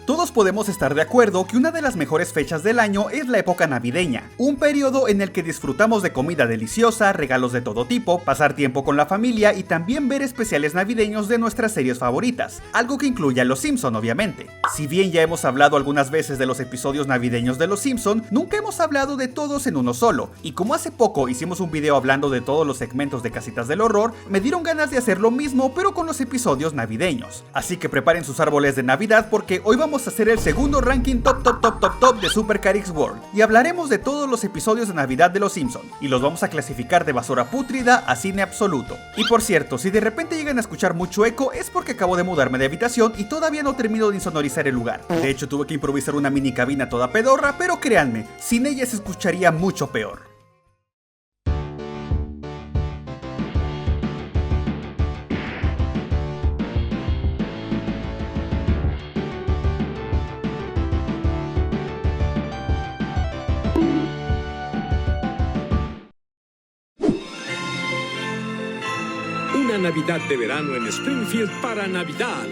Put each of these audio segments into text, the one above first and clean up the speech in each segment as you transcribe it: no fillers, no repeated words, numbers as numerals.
Todos podemos estar de acuerdo que una de las mejores fechas del año es la época navideña, un periodo en el que disfrutamos de comida deliciosa, regalos de todo tipo, pasar tiempo con la familia y también ver especiales navideños de nuestras series favoritas, algo que incluye a Los Simpson obviamente. Si bien ya hemos hablado algunas veces de los episodios navideños de Los Simpson, nunca hemos hablado de todos en uno solo, y como hace poco hicimos un video hablando de todos los segmentos de Casitas del Horror, me dieron ganas de hacer lo mismo pero con los episodios navideños. Así que preparen sus árboles de Navidad porque hoy vamos a hacer el segundo ranking top de Super Carix World y hablaremos de todos los episodios de Navidad de Los Simpson y los vamos a clasificar de basura pútrida a cine absoluto. Y por cierto, si de repente llegan a escuchar mucho eco es porque acabo de mudarme de habitación y todavía no termino de insonorizar el lugar. De hecho tuve que improvisar una mini cabina toda pedorra, pero créanme, sin ella se escucharía mucho peor. Una Navidad de verano en Springfield para Navidad.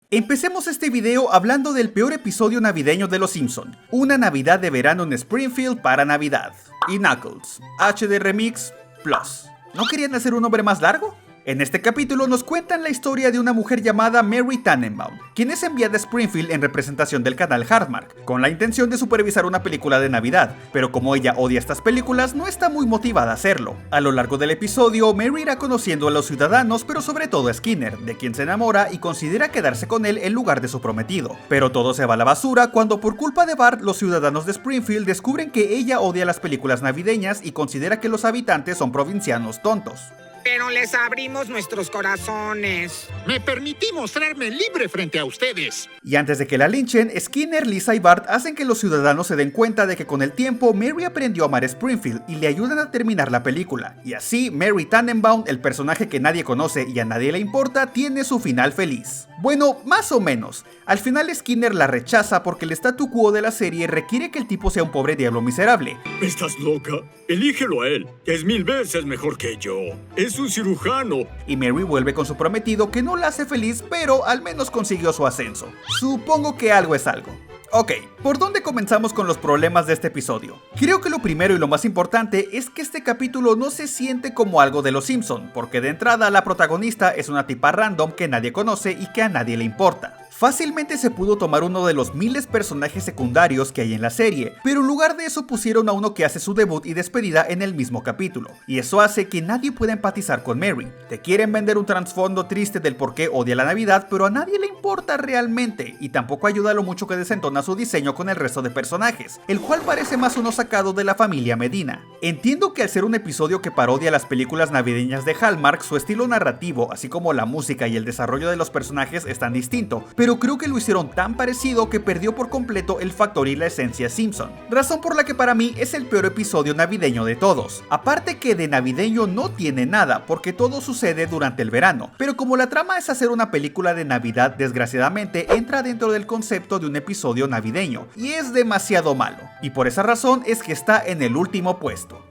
Empecemos este video hablando del peor episodio navideño de Los Simpson, Una Navidad de verano en Springfield para Navidad. Y Knuckles, HD Remix Plus. ¿No querían hacer un nombre más largo? En este capítulo nos cuentan la historia de una mujer llamada Mary Tannenbaum, quien es enviada a Springfield en representación del canal Hallmark, con la intención de supervisar una película de Navidad, pero como ella odia estas películas, no está muy motivada a hacerlo. A lo largo del episodio, Mary irá conociendo a los ciudadanos, pero sobre todo a Skinner, de quien se enamora y considera quedarse con él en lugar de su prometido. Pero todo se va a la basura cuando por culpa de Bart, los ciudadanos de Springfield descubren que ella odia las películas navideñas y considera que los habitantes son provincianos tontos. Pero les abrimos nuestros corazones. Me permití mostrarme libre frente a ustedes. Y antes de que la linchen, Skinner, Lisa y Bart hacen que los ciudadanos se den cuenta de que con el tiempo Mary aprendió a amar Springfield y le ayudan a terminar la película. Y así, Mary Tannenbaum, el personaje que nadie conoce y a nadie le importa, tiene su final feliz. Bueno, más o menos. Al final Skinner la rechaza porque el statu quo de la serie requiere que el tipo sea un pobre diablo miserable. ¿Estás loca? Elígelo a él, que es 1000 veces mejor que yo. Es un cirujano. Y Mary vuelve con su prometido que no la hace feliz, pero al menos consiguió su ascenso. Supongo que algo es algo. Ok, ¿por dónde comenzamos con los problemas de este episodio? Creo que lo primero y lo más importante es que este capítulo no se siente como algo de Los Simpson, porque de entrada la protagonista es una tipa random que nadie conoce y que a nadie le importa. Fácilmente se pudo tomar uno de los miles personajes secundarios que hay en la serie, pero en lugar de eso pusieron a uno que hace su debut y despedida en el mismo capítulo, y eso hace que nadie pueda empatizar con Mary. Te quieren vender un trasfondo triste del por qué odia la Navidad, pero a nadie le importa realmente, y tampoco ayuda lo mucho que desentona su diseño con el resto de personajes, el cual parece más uno sacado de la familia Medina. Entiendo que al ser un episodio que parodia las películas navideñas de Hallmark, su estilo narrativo, así como la música y el desarrollo de los personajes es tan distinto, pero creo que lo hicieron tan parecido que perdió por completo el factor y la esencia Simpson, razón por la que para mí es el peor episodio navideño de todos. Aparte que de navideño no tiene nada, porque todo sucede durante el verano, pero como la trama es hacer una película de Navidad, desgraciadamente entra dentro del concepto de un episodio navideño, y es demasiado malo, y por esa razón es que está en el último puesto.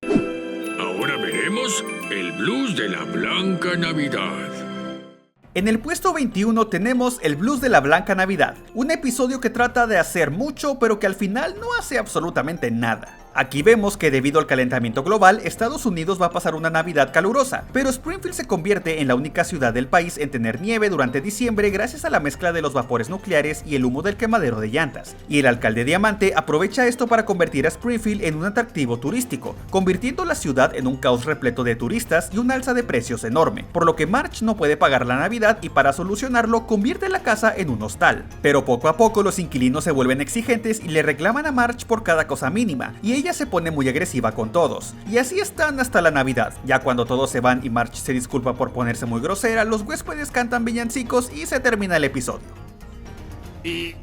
Ahora veremos el blues de la Blanca Navidad. En el puesto 21 tenemos el Blues de la Blanca Navidad, un episodio que trata de hacer mucho pero que al final no hace absolutamente nada. Aquí vemos que debido al calentamiento global, Estados Unidos va a pasar una Navidad calurosa, pero Springfield se convierte en la única ciudad del país en tener nieve durante diciembre gracias a la mezcla de los vapores nucleares y el humo del quemadero de llantas. Y el alcalde Diamante aprovecha esto para convertir a Springfield en un atractivo turístico, convirtiendo la ciudad en un caos repleto de turistas y un alza de precios enorme, por lo que Marge no puede pagar la Navidad y para solucionarlo convierte la casa en un hostal. Pero poco a poco los inquilinos se vuelven exigentes y le reclaman a Marge por cada cosa mínima, y ella se pone muy agresiva con todos, y así están hasta la Navidad. Ya cuando todos se van y Marge se disculpa por ponerse muy grosera, los huéspedes cantan villancicos y se termina el episodio. ¿Y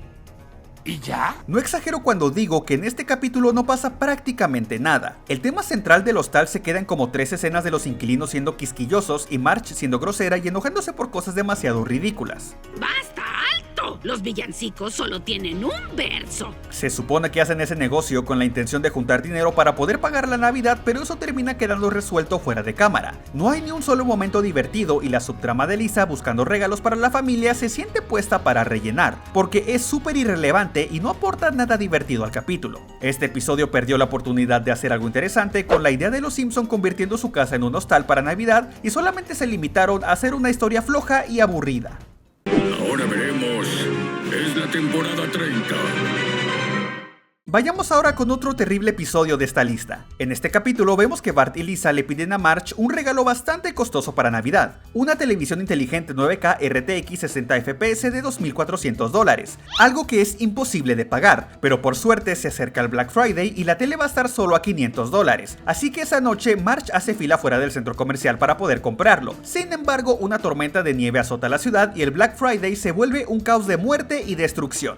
ya? No exagero cuando digo que en este capítulo no pasa prácticamente nada. El tema central del hostal se queda en como 3 escenas de los inquilinos siendo quisquillosos y Marge siendo grosera y enojándose por cosas demasiado ridículas. ¡Basta! ¡Alto! Los villancicos solo tienen un verso. Se supone que hacen ese negocio con la intención de juntar dinero para poder pagar la Navidad, pero eso termina quedando resuelto fuera de cámara. No hay ni un solo momento divertido y la subtrama de Lisa buscando regalos para la familia se siente puesta para rellenar, porque es súper irrelevante y no aporta nada divertido al capítulo. Este episodio perdió la oportunidad de hacer algo interesante con la idea de los Simpson convirtiendo su casa en un hostal para Navidad y solamente se limitaron a hacer una historia floja y aburrida. Ahora veremos. Es la temporada 30. Vayamos ahora con otro terrible episodio de esta lista. En este capítulo vemos que Bart y Lisa le piden a Marge un regalo bastante costoso para Navidad, una televisión inteligente 9K RTX 60 FPS de $2.400, algo que es imposible de pagar, pero por suerte se acerca el Black Friday y la tele va a estar solo a $500, así que esa noche Marge hace fila fuera del centro comercial para poder comprarlo. Sin embargo, una tormenta de nieve azota la ciudad y el Black Friday se vuelve un caos de muerte y destrucción.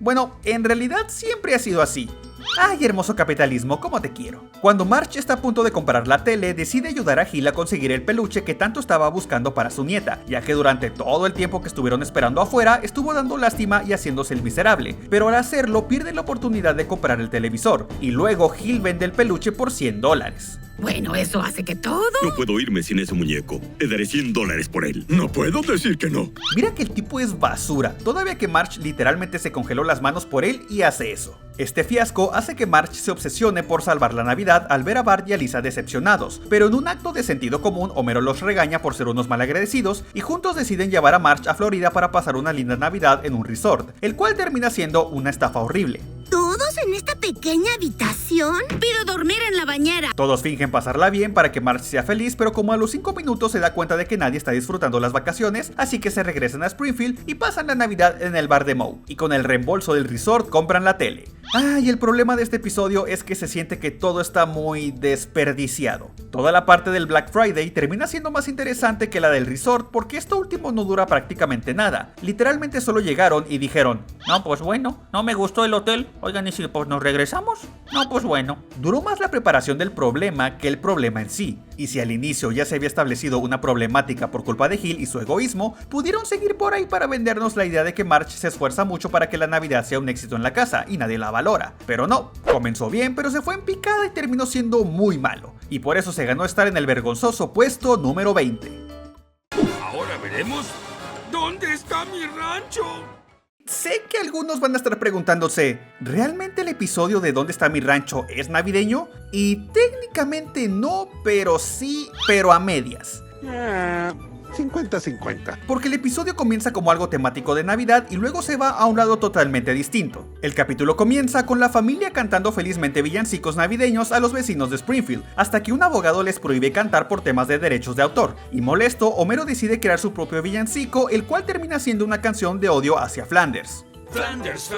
Bueno, en realidad siempre ha sido así. ¡Ay, hermoso capitalismo, cómo te quiero! Cuando Marge está a punto de comprar la tele, decide ayudar a Gil a conseguir el peluche que tanto estaba buscando para su nieta, ya que durante todo el tiempo que estuvieron esperando afuera, estuvo dando lástima y haciéndose el miserable, pero al hacerlo pierde la oportunidad de comprar el televisor, y luego Gil vende el peluche por $100. Bueno, eso hace que todo... No puedo irme sin ese muñeco. Le daré $100 por él. No puedo decir que no. Mira que el tipo es basura, todavía que Marge literalmente se congeló las manos por él y hace eso. Este fiasco hace que Marge se obsesione por salvar la Navidad al ver a Bart y a Lisa decepcionados, pero en un acto de sentido común, Homero los regaña por ser unos malagradecidos y juntos deciden llevar a Marge a Florida para pasar una linda Navidad en un resort, el cual termina siendo una estafa horrible. ¿Todos en esta pequeña habitación? Pido dormir en la bañera. Todos fingen pasarla bien para que Marge sea feliz, pero como a los 5 minutos se da cuenta de que nadie está disfrutando las vacaciones, así que se regresan a Springfield y pasan la Navidad en el bar de Moe, y con el reembolso del resort compran la tele. Y el problema de este episodio es que se siente que todo está muy desperdiciado. Toda la parte del Black Friday termina siendo más interesante que la del resort porque esto último no dura prácticamente nada. Literalmente solo llegaron y dijeron: no, pues bueno, no me gustó el hotel, oigan, ¿y si pues nos regresamos? No, pues bueno. Duró más la preparación del problema que el problema en sí. Y si al inicio ya se había establecido una problemática por culpa de Gil y su egoísmo, pudieron seguir por ahí para vendernos la idea de que Marge se esfuerza mucho para que la Navidad sea un éxito en la casa y nadie la valora. Pero no, comenzó bien pero se fue en picada y terminó siendo muy malo. Y por eso se ganó estar en el vergonzoso puesto número 20. Ahora veremos. ¿Dónde está mi rancho? Sé que algunos van a estar preguntándose, ¿realmente el episodio de ¿Dónde está mi rancho es navideño? Y técnicamente no, pero sí, pero a medias. 50-50. Porque el episodio comienza como algo temático de Navidad y luego se va a un lado totalmente distinto. El capítulo comienza con la familia cantando felizmente villancicos navideños a los vecinos de Springfield, hasta que un abogado les prohíbe cantar por temas de derechos de autor, y molesto, Homero decide crear su propio villancico, el cual termina siendo una canción de odio hacia Flanders. Flanders,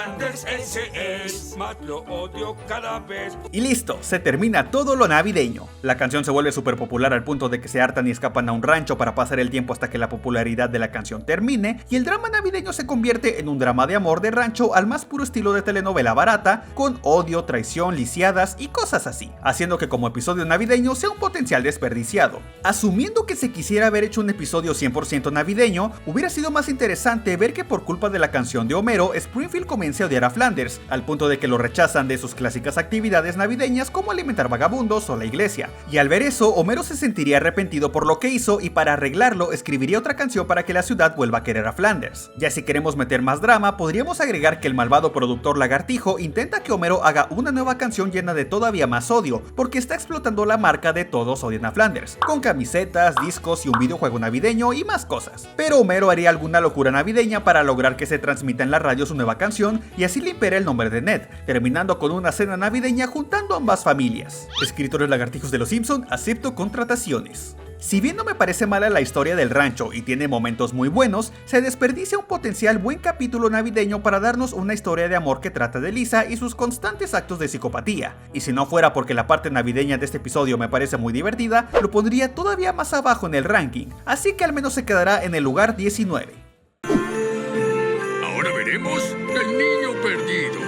ese es, más lo odio cada vez. Y listo, se termina todo lo navideño. La canción se vuelve súper popular al punto de que se hartan y escapan a un rancho para pasar el tiempo hasta que la popularidad de la canción termine, y el drama navideño se convierte en un drama de amor de rancho al más puro estilo de telenovela barata, con odio, traición, lisiadas y cosas así, haciendo que como episodio navideño sea un potencial desperdiciado. Asumiendo que se quisiera haber hecho un episodio 100% navideño, hubiera sido más interesante ver que por culpa de la canción de Homero, Springfield comienza a odiar a Flanders, al punto de que lo rechazan de sus clásicas actividades navideñas como alimentar vagabundos o la iglesia. Y al ver eso, Homero se sentiría arrepentido por lo que hizo y para arreglarlo escribiría otra canción para que la ciudad vuelva a querer a Flanders. Ya si queremos meter más drama, podríamos agregar que el malvado productor Lagartijo intenta que Homero haga una nueva canción llena de todavía más odio, porque está explotando la marca de Todos odian a Flanders, con camisetas, discos y un videojuego navideño y más cosas. Pero Homero haría alguna locura navideña para lograr que se transmita en la radio su nueva canción y así limpiar el nombre de Ned, terminando con una cena navideña juntando ambas familias. Escritores lagartijos de los Simpson, acepto contrataciones. Si bien no me parece mala la historia del rancho y tiene momentos muy buenos, se desperdicia un potencial buen capítulo navideño para darnos una historia de amor que trata de Lisa y sus constantes actos de psicopatía. Y si no fuera porque la parte navideña de este episodio me parece muy divertida, lo pondría todavía más abajo en el ranking, así que al menos se quedará en el lugar 19. Ahora veremos El niño perdido.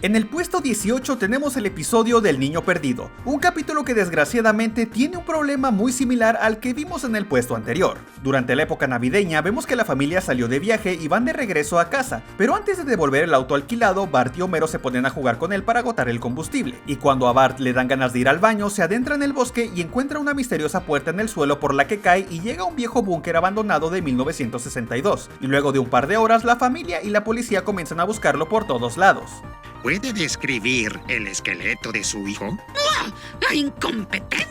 En el puesto 18 tenemos el episodio del niño perdido, un capítulo que desgraciadamente tiene un problema muy similar al que vimos en el puesto anterior. Durante la época navideña vemos que la familia salió de viaje y van de regreso a casa, pero antes de devolver el auto alquilado, Bart y Homero se ponen a jugar con él para agotar el combustible, y cuando a Bart le dan ganas de ir al baño, se adentra en el bosque y encuentra una misteriosa puerta en el suelo por la que cae y llega a un viejo búnker abandonado de 1962, y luego de un par de horas la familia y la policía comienzan a buscarlo por todos lados. ¿Puede describir el esqueleto de su hijo? ¡Incompetente!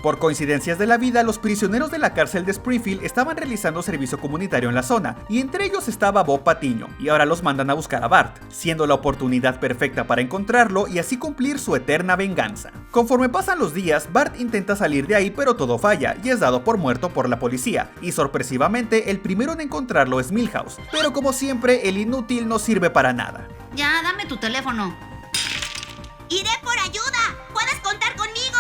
Por coincidencias de la vida, los prisioneros de la cárcel de Springfield estaban realizando servicio comunitario en la zona, y entre ellos estaba Bob Patiño, y ahora los mandan a buscar a Bart, siendo la oportunidad perfecta para encontrarlo y así cumplir su eterna venganza. Conforme pasan los días, Bart intenta salir de ahí, pero todo falla, y es dado por muerto por la policía, y sorpresivamente el primero en encontrarlo es Milhouse, pero como siempre el inútil no sirve para nada. Ya, dame tu teléfono. ¡Iré por ayuda! ¡Puedes contar conmigo!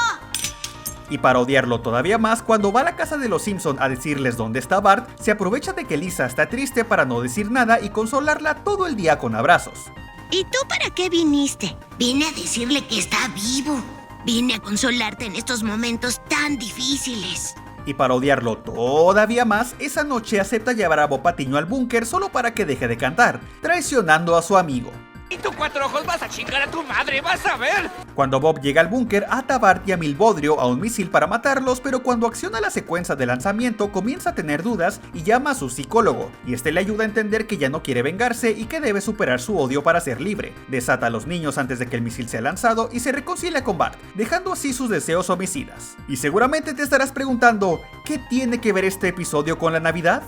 Y para odiarlo todavía más, cuando va a la casa de los Simpson a decirles dónde está Bart, se aprovecha de que Lisa está triste para no decir nada y consolarla todo el día con abrazos. ¿Y tú para qué viniste? Vine a decirle que está vivo. Vine a consolarte en estos momentos tan difíciles. Y para odiarlo todavía más, esa noche acepta llevar a Bob Patiño al búnker solo para que deje de cantar, traicionando a su amigo. Y tú, cuatro ojos, vas a chingar a tu madre, vas a ver. Cuando Bob llega al búnker, ata a Bart y a Milbodrio a un misil para matarlos, pero cuando acciona la secuencia de lanzamiento comienza a tener dudas y llama a su psicólogo, y este le ayuda a entender que ya no quiere vengarse y que debe superar su odio para ser libre. Desata a los niños antes de que el misil sea lanzado y se reconcilia con Bart, dejando así sus deseos homicidas. Y seguramente te estarás preguntando, ¿qué tiene que ver este episodio con la Navidad?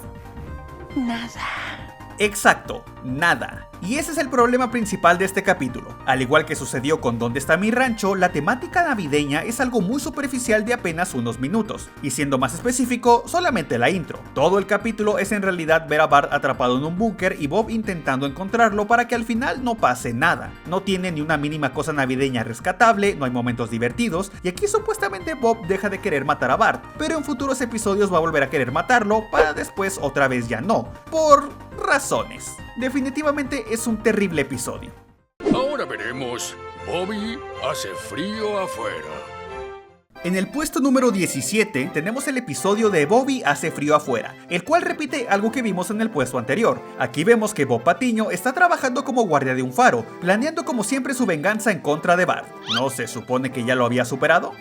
Nada. Exacto, nada. Y ese es el problema principal de este capítulo. Al igual que sucedió con ¿Dónde está mi rancho?, la temática navideña es algo muy superficial de apenas unos minutos, y siendo más específico, solamente la intro. Todo el capítulo es en realidad ver a Bart atrapado en un búnker y Bob intentando encontrarlo para que al final no pase nada. No tiene ni una mínima cosa navideña rescatable, no hay momentos divertidos, y aquí supuestamente Bob deja de querer matar a Bart, pero en futuros episodios va a volver a querer matarlo para después otra vez ya no, por razones. Definitivamente es un terrible episodio. Ahora veremos. Bobby, hace frío afuera. En el puesto número 17 tenemos el episodio de Bobby hace frío afuera, el cual repite algo que vimos en el puesto anterior. Aquí vemos que Bob Patiño está trabajando como guardia de un faro, planeando como siempre su venganza en contra de Bart. ¿No se supone que ya lo había superado?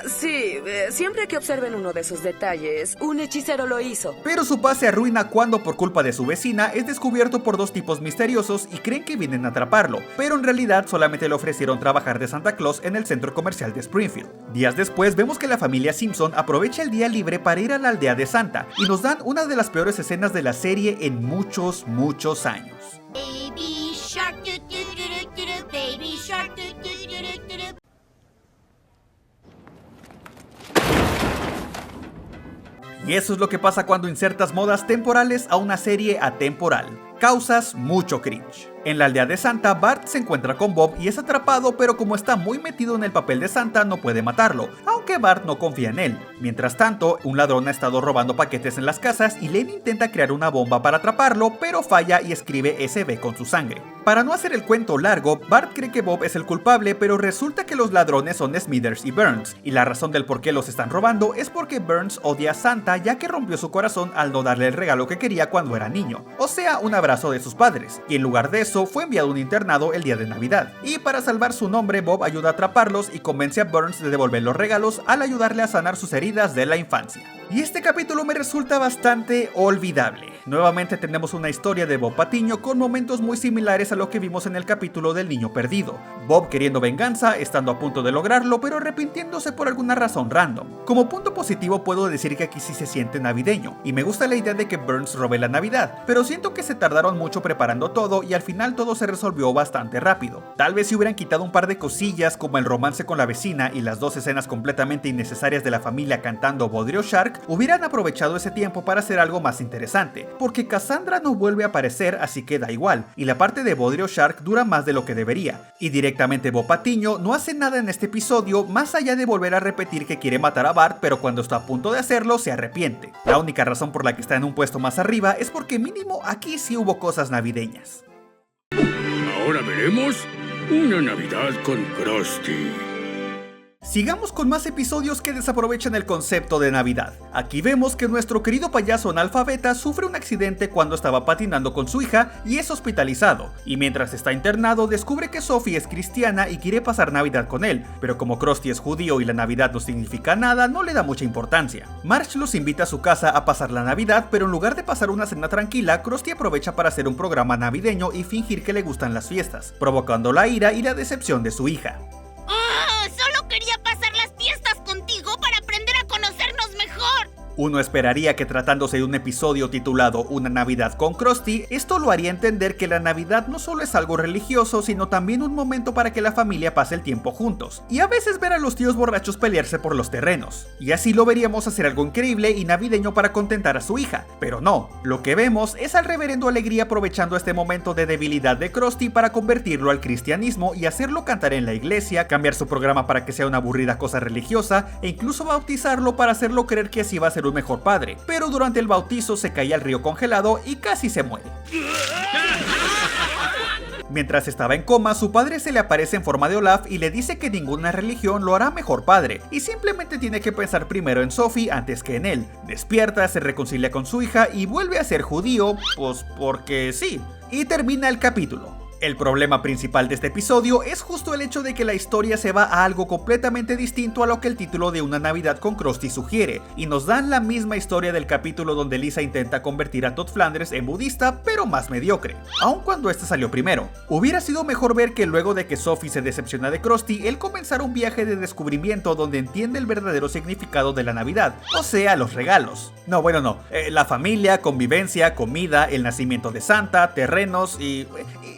Sí, siempre que observen uno de esos detalles, un hechicero lo hizo. Pero su paz se arruina cuando por culpa de su vecina es descubierto por dos tipos misteriosos y creen que vienen a atraparlo, pero en realidad solamente le ofrecieron trabajar de Santa Claus en el centro comercial de Springfield. Días después vemos que la familia Simpson aprovecha el día libre para ir a la aldea de Santa y nos dan una de las peores escenas de la serie en muchos años. Baby shark, do, do, do, do, do, baby shark, do, do, do, do, do. Y eso es lo que pasa cuando insertas modas temporales a una serie atemporal. Causas mucho cringe. En la aldea de Santa, Bart se encuentra con Bob y es atrapado, pero como está muy metido en el papel de Santa no puede matarlo, aunque Bart no confía en él. Mientras tanto, un ladrón ha estado robando paquetes en las casas y Len intenta crear una bomba para atraparlo, pero falla y escribe SB con su sangre. Para no hacer el cuento largo, Bart cree que Bob es el culpable, pero resulta que los ladrones son Smithers y Burns, y la razón del por qué los están robando es porque Burns odia a Santa ya que rompió su corazón al no darle el regalo que quería cuando era niño, o sea, un abrazo de sus padres, y en lugar de eso fue enviado a un internado el día de Navidad. Y para salvar su nombre, Bob ayuda a atraparlos y convence a Burns de devolver los regalos al ayudarle a sanar sus heridas de la infancia. Y este capítulo me resulta bastante olvidable. Nuevamente tenemos una historia de Bob Patiño con momentos muy similares a lo que vimos en el capítulo del niño perdido. Bob queriendo venganza, estando a punto de lograrlo, pero arrepintiéndose por alguna razón random. Como punto positivo puedo decir que aquí sí se siente navideño, y me gusta la idea de que Burns robe la Navidad, pero siento que se tardaron mucho preparando todo y al final todo se resolvió bastante rápido. Tal vez si hubieran quitado un par de cosillas como el romance con la vecina y las dos escenas completamente innecesarias de la familia cantando Bodrio Shark, hubieran aprovechado ese tiempo para hacer algo más interesante, porque Cassandra no vuelve a aparecer, así que da igual, y la parte de Bodrio Shark dura más de lo que debería, y directamente Bob Patiño no hace nada en este episodio más allá de volver a repetir que quiere matar a Bart, pero cuando está a punto de hacerlo se arrepiente. La única razón por la que está en un puesto más arriba es porque mínimo aquí sí hubo cosas navideñas. Ahora veremos. Una Navidad con Krusty. Sigamos con más episodios que desaprovechan el concepto de Navidad. Aquí vemos que nuestro querido payaso analfabeta sufre un accidente cuando estaba patinando con su hija y es hospitalizado. Y mientras está internado descubre que Sophie es cristiana y quiere pasar Navidad con él, pero como Krusty es judío y la Navidad no significa nada, no le da mucha importancia. Marge los invita a su casa a pasar la Navidad, pero en lugar de pasar una cena tranquila, Krusty aprovecha para hacer un programa navideño y fingir que le gustan las fiestas, provocando la ira y la decepción de su hija. Solo quería pasar las fiestas contigo para aprender a conocernos mejor. Uno esperaría que tratándose de un episodio titulado Una Navidad con Krusty, esto lo haría entender que la Navidad no solo es algo religioso, sino también un momento para que la familia pase el tiempo juntos, y a veces ver a los tíos borrachos pelearse por los terrenos. Y así lo veríamos hacer algo increíble y navideño para contentar a su hija, pero no, lo que vemos es al reverendo Alegría aprovechando este momento de debilidad de Krusty para convertirlo al cristianismo y hacerlo cantar en la iglesia, cambiar su programa para que sea una aburrida cosa religiosa, e incluso bautizarlo para hacerlo creer que así va a ser un mejor padre, pero durante el bautizo se cae al río congelado y casi se muere. Mientras estaba en coma, su padre se le aparece en forma de Olaf y le dice que ninguna religión lo hará mejor padre, y simplemente tiene que pensar primero en Sophie antes que en él. Despierta, se reconcilia con su hija y vuelve a ser judío, pues porque sí. Y termina el capítulo. El problema principal de este episodio es justo el hecho de que la historia se va a algo completamente distinto a lo que el título de Una Navidad con Krusty sugiere, y nos dan la misma historia del capítulo donde Lisa intenta convertir a Todd Flanders en budista, pero más mediocre, aun cuando este salió primero. Hubiera sido mejor ver que luego de que Sophie se decepciona de Krusty, él comenzara un viaje de descubrimiento donde entiende el verdadero significado de la Navidad, o sea, los regalos. La familia, convivencia, comida, el nacimiento de Santa, terrenos y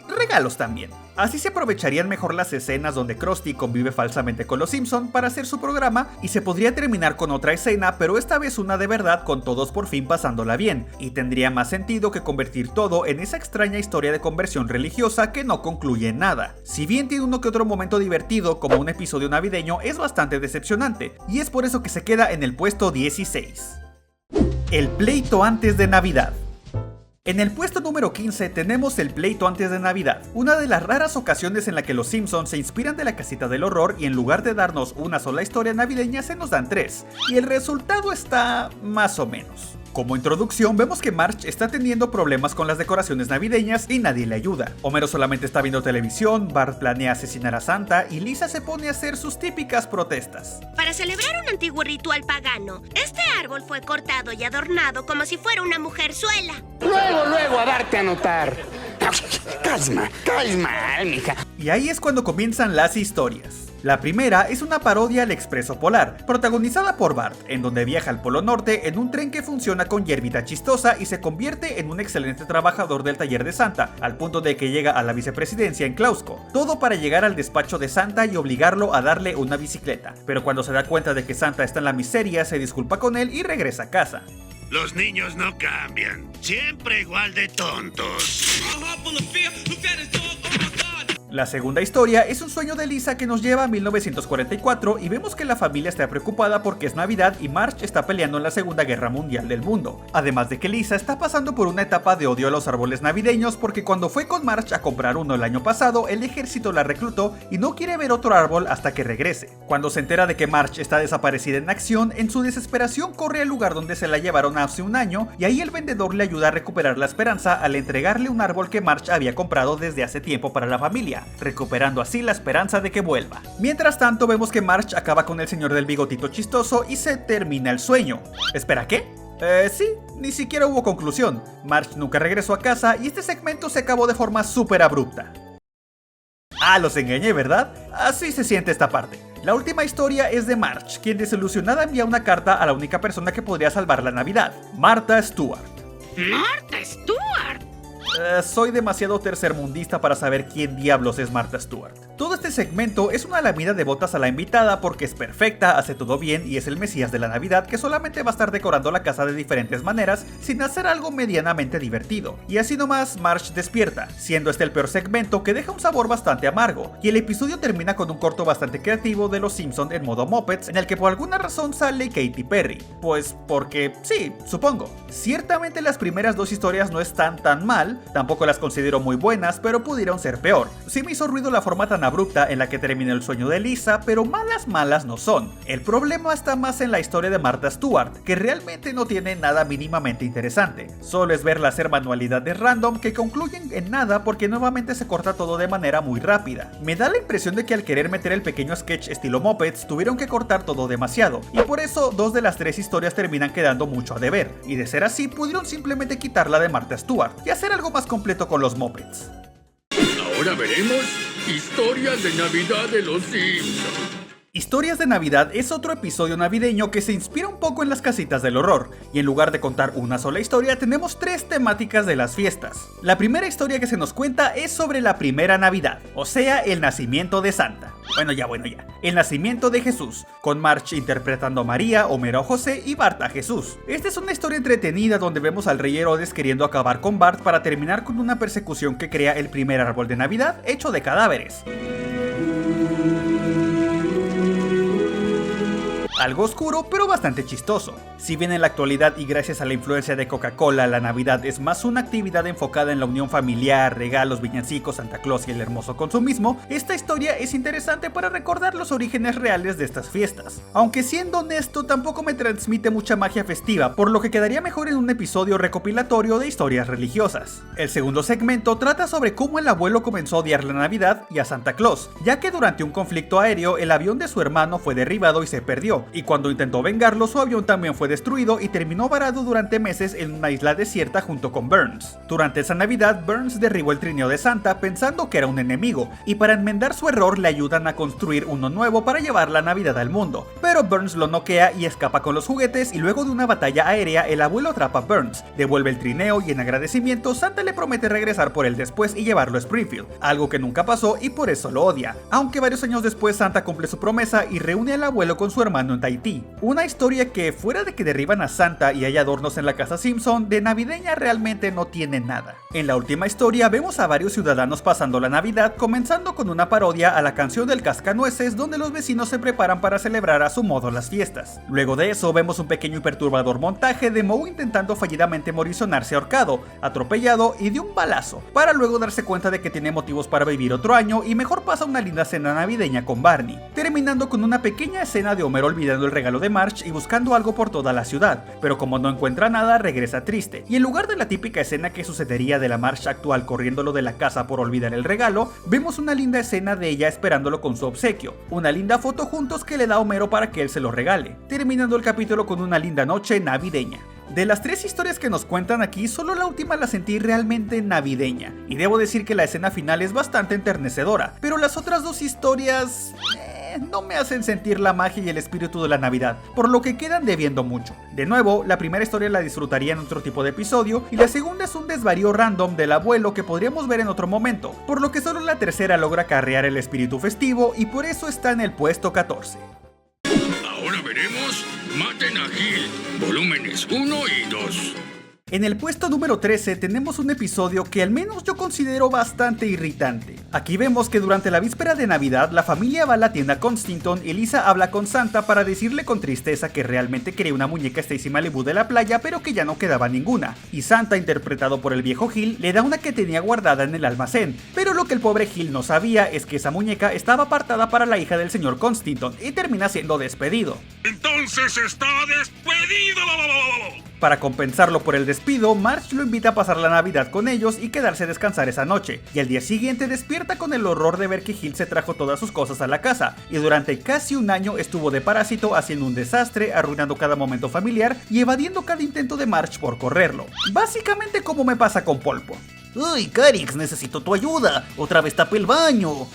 regalos también. Así se aprovecharían mejor las escenas donde Krusty convive falsamente con los Simpson para hacer su programa, y se podría terminar con otra escena, pero esta vez una de verdad, con todos por fin pasándola bien, y tendría más sentido que convertir todo en esa extraña historia de conversión religiosa que no concluye en nada. Si bien tiene uno que otro momento divertido, como un episodio navideño, es bastante decepcionante, y es por eso que se queda en el puesto 16. El pleito antes de Navidad. En el puesto número 15 tenemos el pleito antes de Navidad, una de las raras ocasiones en la que los Simpsons se inspiran de la casita del horror y en lugar de darnos una sola historia navideña se nos dan 3, y el resultado está más o menos. Como introducción vemos que Marge está teniendo problemas con las decoraciones navideñas y nadie le ayuda. Homero solamente está viendo televisión, Bart planea asesinar a Santa y Lisa se pone a hacer sus típicas protestas. Para celebrar un antiguo ritual pagano, este árbol fue cortado y adornado como si fuera una mujerzuela. Luego a darte a notar. Calma, mija. Y ahí es cuando comienzan las historias. La primera es una parodia al Expreso Polar, protagonizada por Bart, en donde viaja al Polo Norte en un tren que funciona con hierbita chistosa y se convierte en un excelente trabajador del taller de Santa, al punto de que llega a la vicepresidencia en Clausco, todo para llegar al despacho de Santa y obligarlo a darle una bicicleta, pero cuando se da cuenta de que Santa está en la miseria, se disculpa con él y regresa a casa. Los niños no cambian, siempre igual de tontos. La segunda historia es un sueño de Lisa que nos lleva a 1944 y vemos que la familia está preocupada porque es Navidad y Marge está peleando en la Segunda Guerra Mundial del mundo. Además de que Lisa está pasando por una etapa de odio a los árboles navideños porque cuando fue con Marge a comprar uno el año pasado, el ejército la reclutó y no quiere ver otro árbol hasta que regrese. Cuando se entera de que Marge está desaparecida en acción, en su desesperación corre al lugar donde se la llevaron hace un año y ahí el vendedor le ayuda a recuperar la esperanza al entregarle un árbol que Marge había comprado desde hace tiempo para la familia, recuperando así la esperanza de que vuelva. Mientras tanto vemos que Marge acaba con el señor del bigotito chistoso y se termina el sueño. ¿Espera qué? Sí, ni siquiera hubo conclusión. Marge nunca regresó a casa y este segmento se acabó de forma súper abrupta. Ah, los engañé, ¿verdad? Así se siente esta parte. La última historia es de Marge, quien desilusionada envía una carta a la única persona que podría salvar la Navidad, Martha Stewart. ¡Martha Stewart! Soy demasiado tercermundista para saber quién diablos es Martha Stewart. Todo este este segmento es una lamida de botas a la invitada porque es perfecta, hace todo bien y es el mesías de la Navidad que solamente va a estar decorando la casa de diferentes maneras sin hacer algo medianamente divertido. Y así nomás Marge despierta, siendo este el peor segmento que deja un sabor bastante amargo, y el episodio termina con un corto bastante creativo de los Simpson en modo Muppets en el que por alguna razón sale Katy Perry. Pues porque sí, supongo. Ciertamente las primeras dos historias no están tan mal, tampoco las considero muy buenas, pero pudieron ser peor. Sí me hizo ruido la forma tan abrupta en la que termina el sueño de Lisa, pero malas no son. El problema está más en la historia de Martha Stewart, que realmente no tiene nada mínimamente interesante. Solo es verla hacer manualidades random que concluyen en nada porque nuevamente se corta todo de manera muy rápida. Me da la impresión de que al querer meter el pequeño sketch estilo Muppets tuvieron que cortar todo demasiado, y por eso 2 de las 3 historias terminan quedando mucho a deber, y de ser así pudieron simplemente quitarla de Martha Stewart y hacer algo más completo con los Muppets. Ahora veremos historias de Navidad de los Simpsons. Historias de Navidad es otro episodio navideño que se inspira un poco en las casitas del horror, y en lugar de contar una sola historia tenemos 3 temáticas de las fiestas. La primera historia que se nos cuenta es sobre la primera Navidad, o sea, el nacimiento de Santa. Bueno ya, el nacimiento de Jesús, con Marge interpretando a María, Homero a José y Bart a Jesús. Esta es una historia entretenida donde vemos al rey Herodes queriendo acabar con Bart para terminar con una persecución que crea el primer árbol de Navidad hecho de cadáveres. Algo oscuro, pero bastante chistoso. Si bien en la actualidad y gracias a la influencia de Coca-Cola, la Navidad es más una actividad enfocada en la unión familiar, regalos, villancicos, Santa Claus y el hermoso consumismo, esta historia es interesante para recordar los orígenes reales de estas fiestas. Aunque siendo honesto, tampoco me transmite mucha magia festiva, por lo que quedaría mejor en un episodio recopilatorio de historias religiosas. El segundo segmento trata sobre cómo el abuelo comenzó a odiar la Navidad y a Santa Claus, ya que durante un conflicto aéreo el avión de su hermano fue derribado y se perdió. Y cuando intentó vengarlo, su avión también fue destruido y terminó varado durante meses en una isla desierta junto con Burns. Durante esa Navidad, Burns derribó el trineo de Santa pensando que era un enemigo, y para enmendar su error le ayudan a construir uno nuevo para llevar la Navidad al mundo. Pero Burns lo noquea y escapa con los juguetes, y luego de una batalla aérea el abuelo atrapa a Burns, devuelve el trineo y en agradecimiento Santa le promete regresar por él después y llevarlo a Springfield, algo que nunca pasó y por eso lo odia. Aunque varios años después Santa cumple su promesa y reúne al abuelo con su hermano en Tahití. Una historia que, fuera de que derriban a Santa y hay adornos en la casa Simpson, de navideña realmente no tiene nada. En la última historia vemos a varios ciudadanos pasando la Navidad, comenzando con una parodia a la canción del Cascanueces, donde los vecinos se preparan para celebrar a su modo las fiestas. Luego de eso vemos un pequeño y perturbador montaje de Moe intentando fallidamente morizonarse ahorcado, atropellado y de un balazo, para luego darse cuenta de que tiene motivos para vivir otro año y mejor pasa una linda cena navideña con Barney, terminando con una pequeña escena de Homero olvidando el regalo de Marge y buscando algo por toda la ciudad, pero como no encuentra nada regresa triste, y en lugar de la típica escena que sucedería de la Marge actual corriéndolo de la casa por olvidar el regalo, vemos una linda escena de ella esperándolo con su obsequio, una linda foto juntos que le da a Homero para que él se lo regale, terminando el capítulo con una linda noche navideña. De las 3 historias que nos cuentan aquí, solo la última la sentí realmente navideña, y debo decir que la escena final es bastante enternecedora, pero las otras 2 historias no me hacen sentir la magia y el espíritu de la Navidad, por lo que quedan debiendo mucho. De nuevo, la primera historia la disfrutaría en otro tipo de episodio, y la segunda es un desvarío random del abuelo que podríamos ver en otro momento, por lo que solo la tercera logra acarrear el espíritu festivo y por eso está en el puesto 14. Ahora veremos Maten a Gil, volúmenes 1 y 2. En el puesto número 13 tenemos un episodio que al menos yo considero bastante irritante. Aquí vemos que durante la víspera de Navidad la familia va a la tienda Constantine y Lisa habla con Santa para decirle con tristeza que realmente quería una muñeca Stacy Malibu de la playa pero que ya no quedaba ninguna. Y Santa, interpretado por el viejo Gil, le da una que tenía guardada en el almacén, pero lo que el pobre Gil no sabía es que esa muñeca estaba apartada para la hija del señor Constantine y termina siendo despedido. ¡Entonces está despedido! Para compensarlo por el despido, Marge lo invita a pasar la Navidad con ellos y quedarse a descansar esa noche, y al día siguiente despierta con el horror de ver que Gil se trajo todas sus cosas a la casa, y durante casi un año estuvo de parásito haciendo un desastre, arruinando cada momento familiar y evadiendo cada intento de Marge por correrlo. Básicamente como me pasa con Polpo. ¡Uy, Carix, necesito tu ayuda! ¡Otra vez tapé el baño!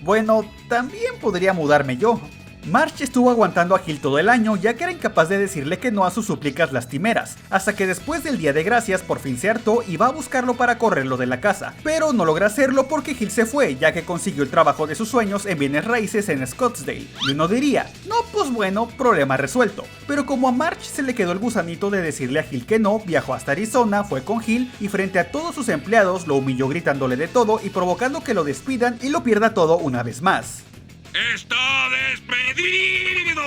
Bueno, también podría mudarme yo. Marge estuvo aguantando a Gil todo el año ya que era incapaz de decirle que no a sus súplicas lastimeras, hasta que después del Día de Gracias por fin se hartó y va a buscarlo para correrlo de la casa, pero no logra hacerlo porque Gil se fue ya que consiguió el trabajo de sus sueños en bienes raíces en Scottsdale. Y uno diría, no pues bueno, problema resuelto, pero como a Marge se le quedó el gusanito de decirle a Gil que no, viajó hasta Arizona, fue con Gil y frente a todos sus empleados lo humilló gritándole de todo y provocando que lo despidan y lo pierda todo una vez más. ¡Está despedido!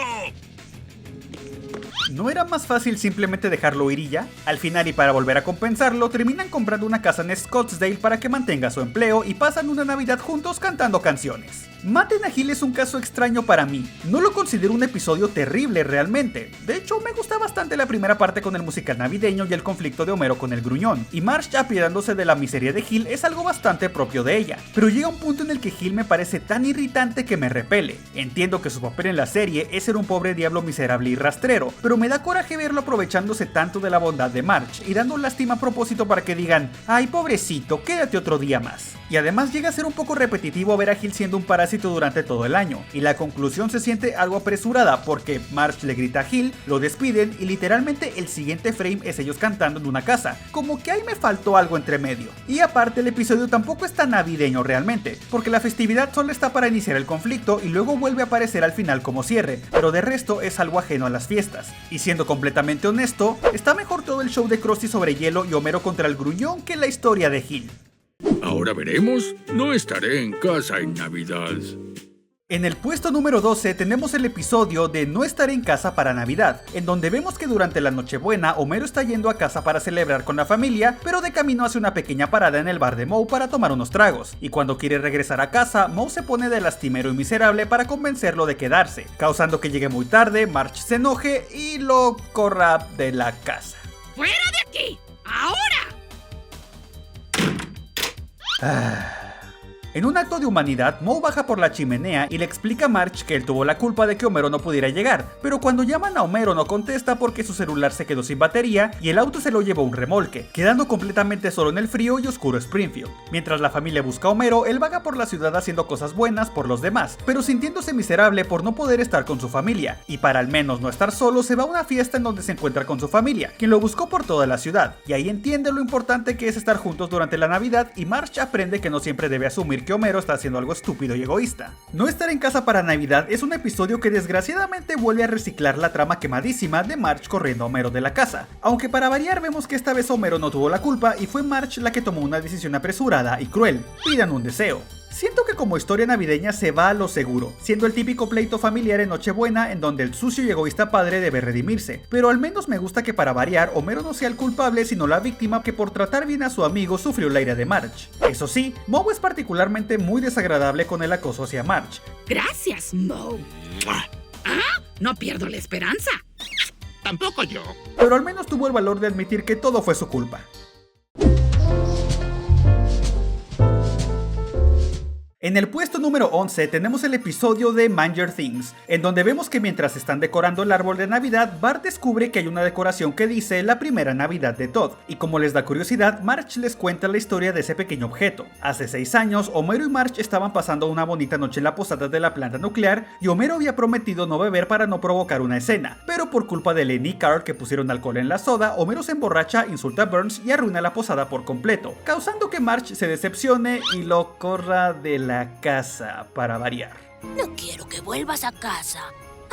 ¿No era más fácil simplemente dejarlo ir y ya? Al final y para volver a compensarlo, terminan comprando una casa en Scottsdale para que mantenga su empleo y pasan una Navidad juntos cantando canciones. Maten a Gil es un caso extraño para mí, no lo considero un episodio terrible realmente. De hecho, me gusta bastante la primera parte con el musical navideño y el conflicto de Homero con el gruñón, y Marge apiadándose de la miseria de Gil es algo bastante propio de ella, pero llega un punto en el que Gil me parece tan irritante que me repele. Entiendo que su papel en la serie es ser un pobre diablo miserable y rastrero, pero me da coraje verlo aprovechándose tanto de la bondad de Marge y dando lástima a propósito para que digan, ay pobrecito, quédate otro día más. Y además llega a ser un poco repetitivo ver a Gil siendo un parásito durante todo el año, y la conclusión se siente algo apresurada porque Marge le grita a Gil, lo despiden y literalmente el siguiente frame es ellos cantando en una casa, como que ahí me faltó algo entre medio. Y aparte el episodio tampoco es tan navideño realmente, porque la festividad solo está para iniciar el conflicto y luego vuelve a aparecer al final como cierre, pero de resto es algo ajeno a las fiestas. Y siendo completamente honesto, está mejor todo el show de Krusty sobre hielo y Homero contra el gruñón que la historia de Gil. Ahora veremos. No estaré en casa en Navidad. En el puesto número 12 tenemos el episodio de No estaré en casa para Navidad, en donde vemos que durante la Nochebuena Homero está yendo a casa para celebrar con la familia, pero de camino hace una pequeña parada en el bar de Moe para tomar unos tragos, y cuando quiere regresar a casa, Moe se pone de lastimero y miserable para convencerlo de quedarse, causando que llegue muy tarde, Marge se enoje y lo corra de la casa. ¡Fuera de aquí! ¡Ahora! En un acto de humanidad, Moe baja por la chimenea y le explica a Marge que él tuvo la culpa de que Homero no pudiera llegar, pero cuando llaman a Homero no contesta porque su celular se quedó sin batería y el auto se lo llevó a un remolque, quedando completamente solo en el frío y oscuro Springfield. Mientras la familia busca a Homero, él vaga por la ciudad haciendo cosas buenas por los demás, pero sintiéndose miserable por no poder estar con su familia, y para al menos no estar solo, se va a una fiesta en donde se encuentra con su familia, quien lo buscó por toda la ciudad, y ahí entiende lo importante que es estar juntos durante la Navidad y Marge aprende que no siempre debe asumir que Homero está haciendo algo estúpido y egoísta. No estar en casa para Navidad es un episodio que desgraciadamente vuelve a reciclar la trama quemadísima de Marge corriendo a Homero de la casa, aunque para variar vemos que esta vez Homero no tuvo la culpa y fue Marge la que tomó una decisión apresurada y cruel. Pidan un deseo. Siento que como historia navideña se va a lo seguro, siendo el típico pleito familiar en Nochebuena en donde el sucio y egoísta padre debe redimirse, pero al menos me gusta que para variar Homero no sea el culpable sino la víctima que por tratar bien a su amigo sufrió la ira de Marge. Eso sí, Moe es particularmente muy desagradable con el acoso hacia Marge. Gracias, Moe. ¿Ah? No pierdo la esperanza. Tampoco yo. Pero al menos tuvo el valor de admitir que todo fue su culpa. En el puesto número 11 tenemos el episodio de Manger Things, en donde vemos que mientras están decorando el árbol de Navidad, Bart descubre que hay una decoración que dice la primera Navidad de Todd, y como les da curiosidad, Marge les cuenta la historia de ese pequeño objeto. Hace 6 años, Homero y Marge estaban pasando una bonita noche en la posada de la planta nuclear, y Homero había prometido no beber para no provocar una escena, pero por culpa de Lenny y Carl que pusieron alcohol en la soda, Homero se emborracha, insulta a Burns y arruina la posada por completo, causando que Marge se decepcione y lo corra de la casa para variar. No quiero que vuelvas a casa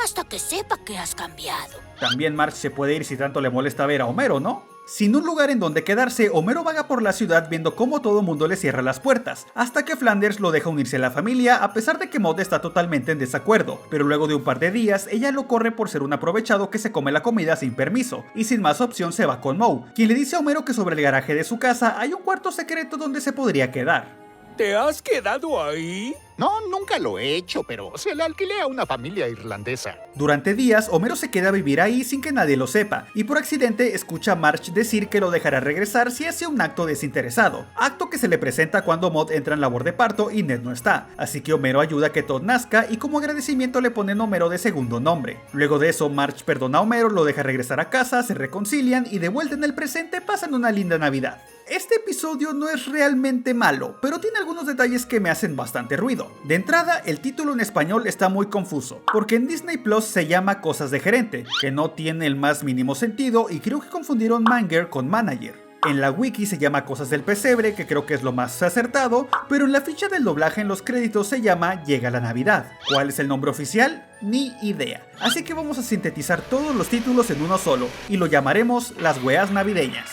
hasta que sepa que has cambiado. También Marge se puede ir si tanto le molesta ver a Homero, ¿no? Sin un lugar en donde quedarse, Homero vaga por la ciudad viendo cómo todo mundo le cierra las puertas, hasta que Flanders lo deja unirse a la familia a pesar de que Maude está totalmente en desacuerdo, pero luego de un par de días, ella lo corre por ser un aprovechado que se come la comida sin permiso, y sin más opción se va con Moe, quien le dice a Homero que sobre el garaje de su casa hay un cuarto secreto donde se podría quedar. ¿Te has quedado ahí? No, nunca lo he hecho, pero se lo alquilé a una familia irlandesa. Durante días, Homero se queda a vivir ahí sin que nadie lo sepa, y por accidente escucha a Marge decir que lo dejará regresar si hace un acto desinteresado, acto que se le presenta cuando Maude entra en labor de parto y Ned no está, así que Homero ayuda a que Todd nazca y como agradecimiento le ponen Homero de segundo nombre. Luego de eso, Marge perdona a Homero, lo deja regresar a casa, se reconcilian y de vuelta en el presente pasan una linda Navidad. Este episodio no es realmente malo, pero tiene algunos detalles que me hacen bastante ruido. De entrada, el título en español está muy confuso, porque en Disney Plus se llama Cosas de Gerente, que no tiene el más mínimo sentido y creo que confundieron Manger con Manager. En la wiki se llama Cosas del Pesebre, que creo que es lo más acertado, pero en la ficha del doblaje en los créditos se llama Llega la Navidad. ¿Cuál es el nombre oficial? Ni idea. Así que vamos a sintetizar todos los títulos en uno solo, y lo llamaremos Las Weas Navideñas.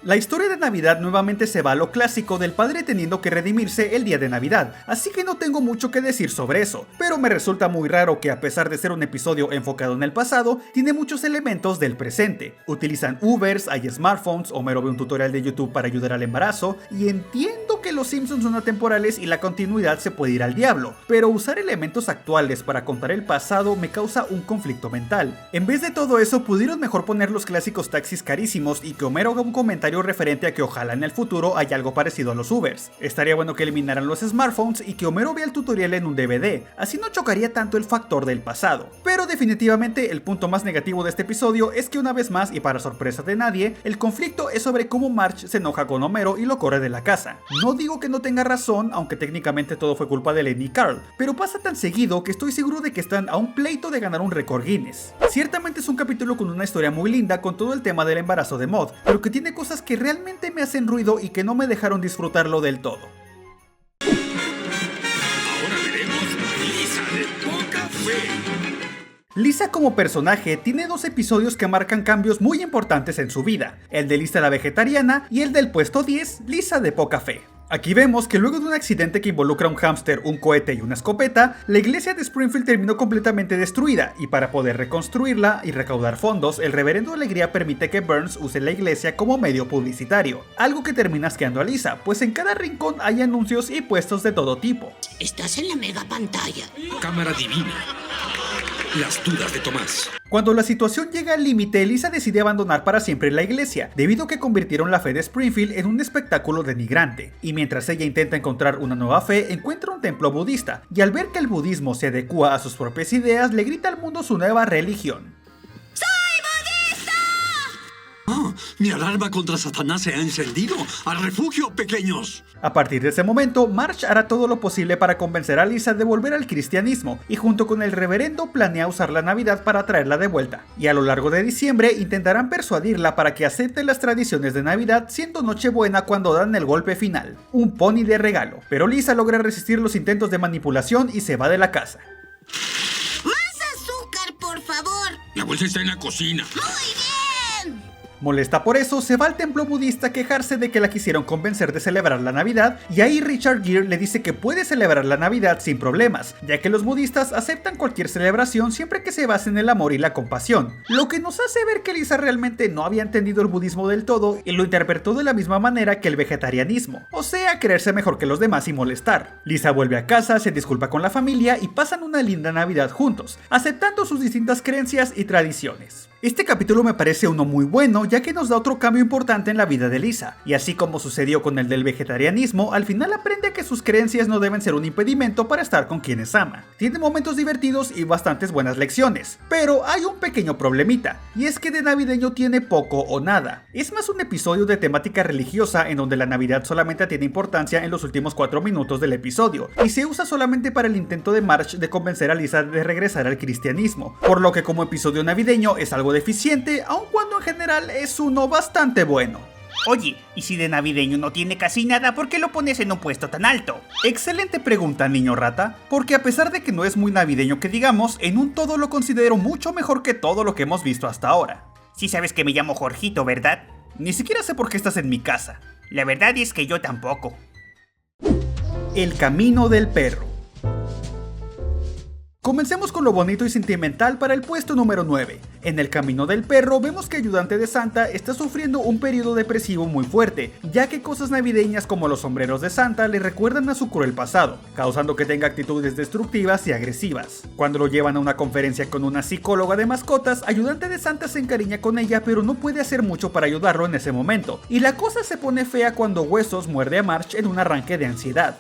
La historia de Navidad nuevamente se va a lo clásico del padre teniendo que redimirse el día de Navidad, así que no tengo mucho que decir sobre eso, pero me resulta muy raro que a pesar de ser un episodio enfocado en el pasado, tiene muchos elementos del presente. Utilizan Ubers, hay smartphones, Homero ve un tutorial de YouTube para ayudar al embarazo, y entiendo que los Simpsons son atemporales y la continuidad se puede ir al diablo, pero usar elementos actuales para contar el pasado me causa un conflicto mental. En vez de todo eso, pudieron mejor poner los clásicos taxis carísimos y que Homero haga un comentario referente a que ojalá en el futuro haya algo parecido a los Ubers. Estaría bueno que eliminaran los smartphones y que Homero vea el tutorial en un DVD, así no chocaría tanto el factor del pasado. Pero definitivamente el punto más negativo de este episodio es que una vez más, y para sorpresa de nadie, el conflicto es sobre cómo Marge se enoja con Homero y lo corre de la casa. No digo que no tenga razón, aunque técnicamente todo fue culpa de Lenny y Carl, pero pasa tan seguido que estoy seguro de que están a un pleito de ganar un récord Guinness. Ciertamente es un capítulo con una historia muy linda con todo el tema del embarazo de Maud, pero que tiene cosas que realmente me hacen ruido y que no me dejaron disfrutarlo del todo. Ahora veremos Lisa de Poca Fe. Lisa como personaje tiene dos episodios que marcan cambios muy importantes en su vida, el de Lisa la vegetariana y el del puesto 10, Lisa de Poca Fe. Aquí vemos que luego de un accidente que involucra un hámster, un cohete y una escopeta, la iglesia de Springfield terminó completamente destruida y para poder reconstruirla y recaudar fondos, el reverendo Alegría permite que Burns use la iglesia como medio publicitario, algo que termina asqueando a Lisa, pues en cada rincón hay anuncios y puestos de todo tipo. Estás en la mega pantalla. Cámara divina. Las dudas de Tomás. Cuando la situación llega al límite, Lisa decide abandonar para siempre la iglesia, debido a que convirtieron la fe de Springfield en un espectáculo denigrante. Y mientras ella intenta encontrar una nueva fe, encuentra un templo budista, y al ver que el budismo se adecua a sus propias ideas, le grita al mundo su nueva religión. Mi alarma contra Satanás se ha encendido. ¡Al refugio, pequeños! A partir de ese momento, Marge hará todo lo posible para convencer a Lisa de volver al cristianismo, y junto con el reverendo planea usar la Navidad para traerla de vuelta. Y a lo largo de diciembre intentarán persuadirla para que acepte las tradiciones de Navidad, siendo Nochebuena cuando dan el golpe final, un pony de regalo. Pero Lisa logra resistir los intentos de manipulación y se va de la casa. ¡Más azúcar, por favor! La bolsa está en la cocina. ¡Muy bien! Molesta por eso, se va al templo budista a quejarse de que la quisieron convencer de celebrar la Navidad, y ahí Richard Gere le dice que puede celebrar la Navidad sin problemas, ya que los budistas aceptan cualquier celebración siempre que se base en el amor y la compasión, lo que nos hace ver que Lisa realmente no había entendido el budismo del todo y lo interpretó de la misma manera que el vegetarianismo, o sea, creerse mejor que los demás y molestar. Lisa vuelve a casa, se disculpa con la familia y pasan una linda Navidad juntos, aceptando sus distintas creencias y tradiciones. Este capítulo me parece uno muy bueno, ya que nos da otro cambio importante en la vida de Lisa, y así como sucedió con el del vegetarianismo, al final aprende que sus creencias no deben ser un impedimento para estar con quienes ama. Tiene momentos divertidos y bastantes buenas lecciones, pero hay un pequeño problemita, y es que de navideño tiene poco o nada. Es más un episodio de temática religiosa en donde la Navidad solamente tiene importancia en los últimos 4 minutos del episodio, y se usa solamente para el intento de Marge de convencer a Lisa de regresar al cristianismo, por lo que como episodio navideño es algo deficiente, aun cuando en general es uno bastante bueno. Oye, ¿y si de navideño no tiene casi nada, por qué lo pones en un puesto tan alto? Excelente pregunta, niño rata, porque a pesar de que no es muy navideño que digamos, en un todo lo considero mucho mejor que todo lo que hemos visto hasta ahora. Sí sabes que me llamo Jorgito, ¿verdad? Ni siquiera sé por qué estás en mi casa. La verdad es que yo tampoco. El camino del perro. Comencemos con lo bonito y sentimental para el puesto número 9. En El Camino del Perro vemos que Ayudante de Santa está sufriendo un periodo depresivo muy fuerte, ya que cosas navideñas como los sombreros de Santa le recuerdan a su cruel pasado, causando que tenga actitudes destructivas y agresivas. Cuando lo llevan a una conferencia con una psicóloga de mascotas, Ayudante de Santa se encariña con ella, pero no puede hacer mucho para ayudarlo en ese momento, y la cosa se pone fea cuando Huesos muerde a Marge en un arranque de ansiedad.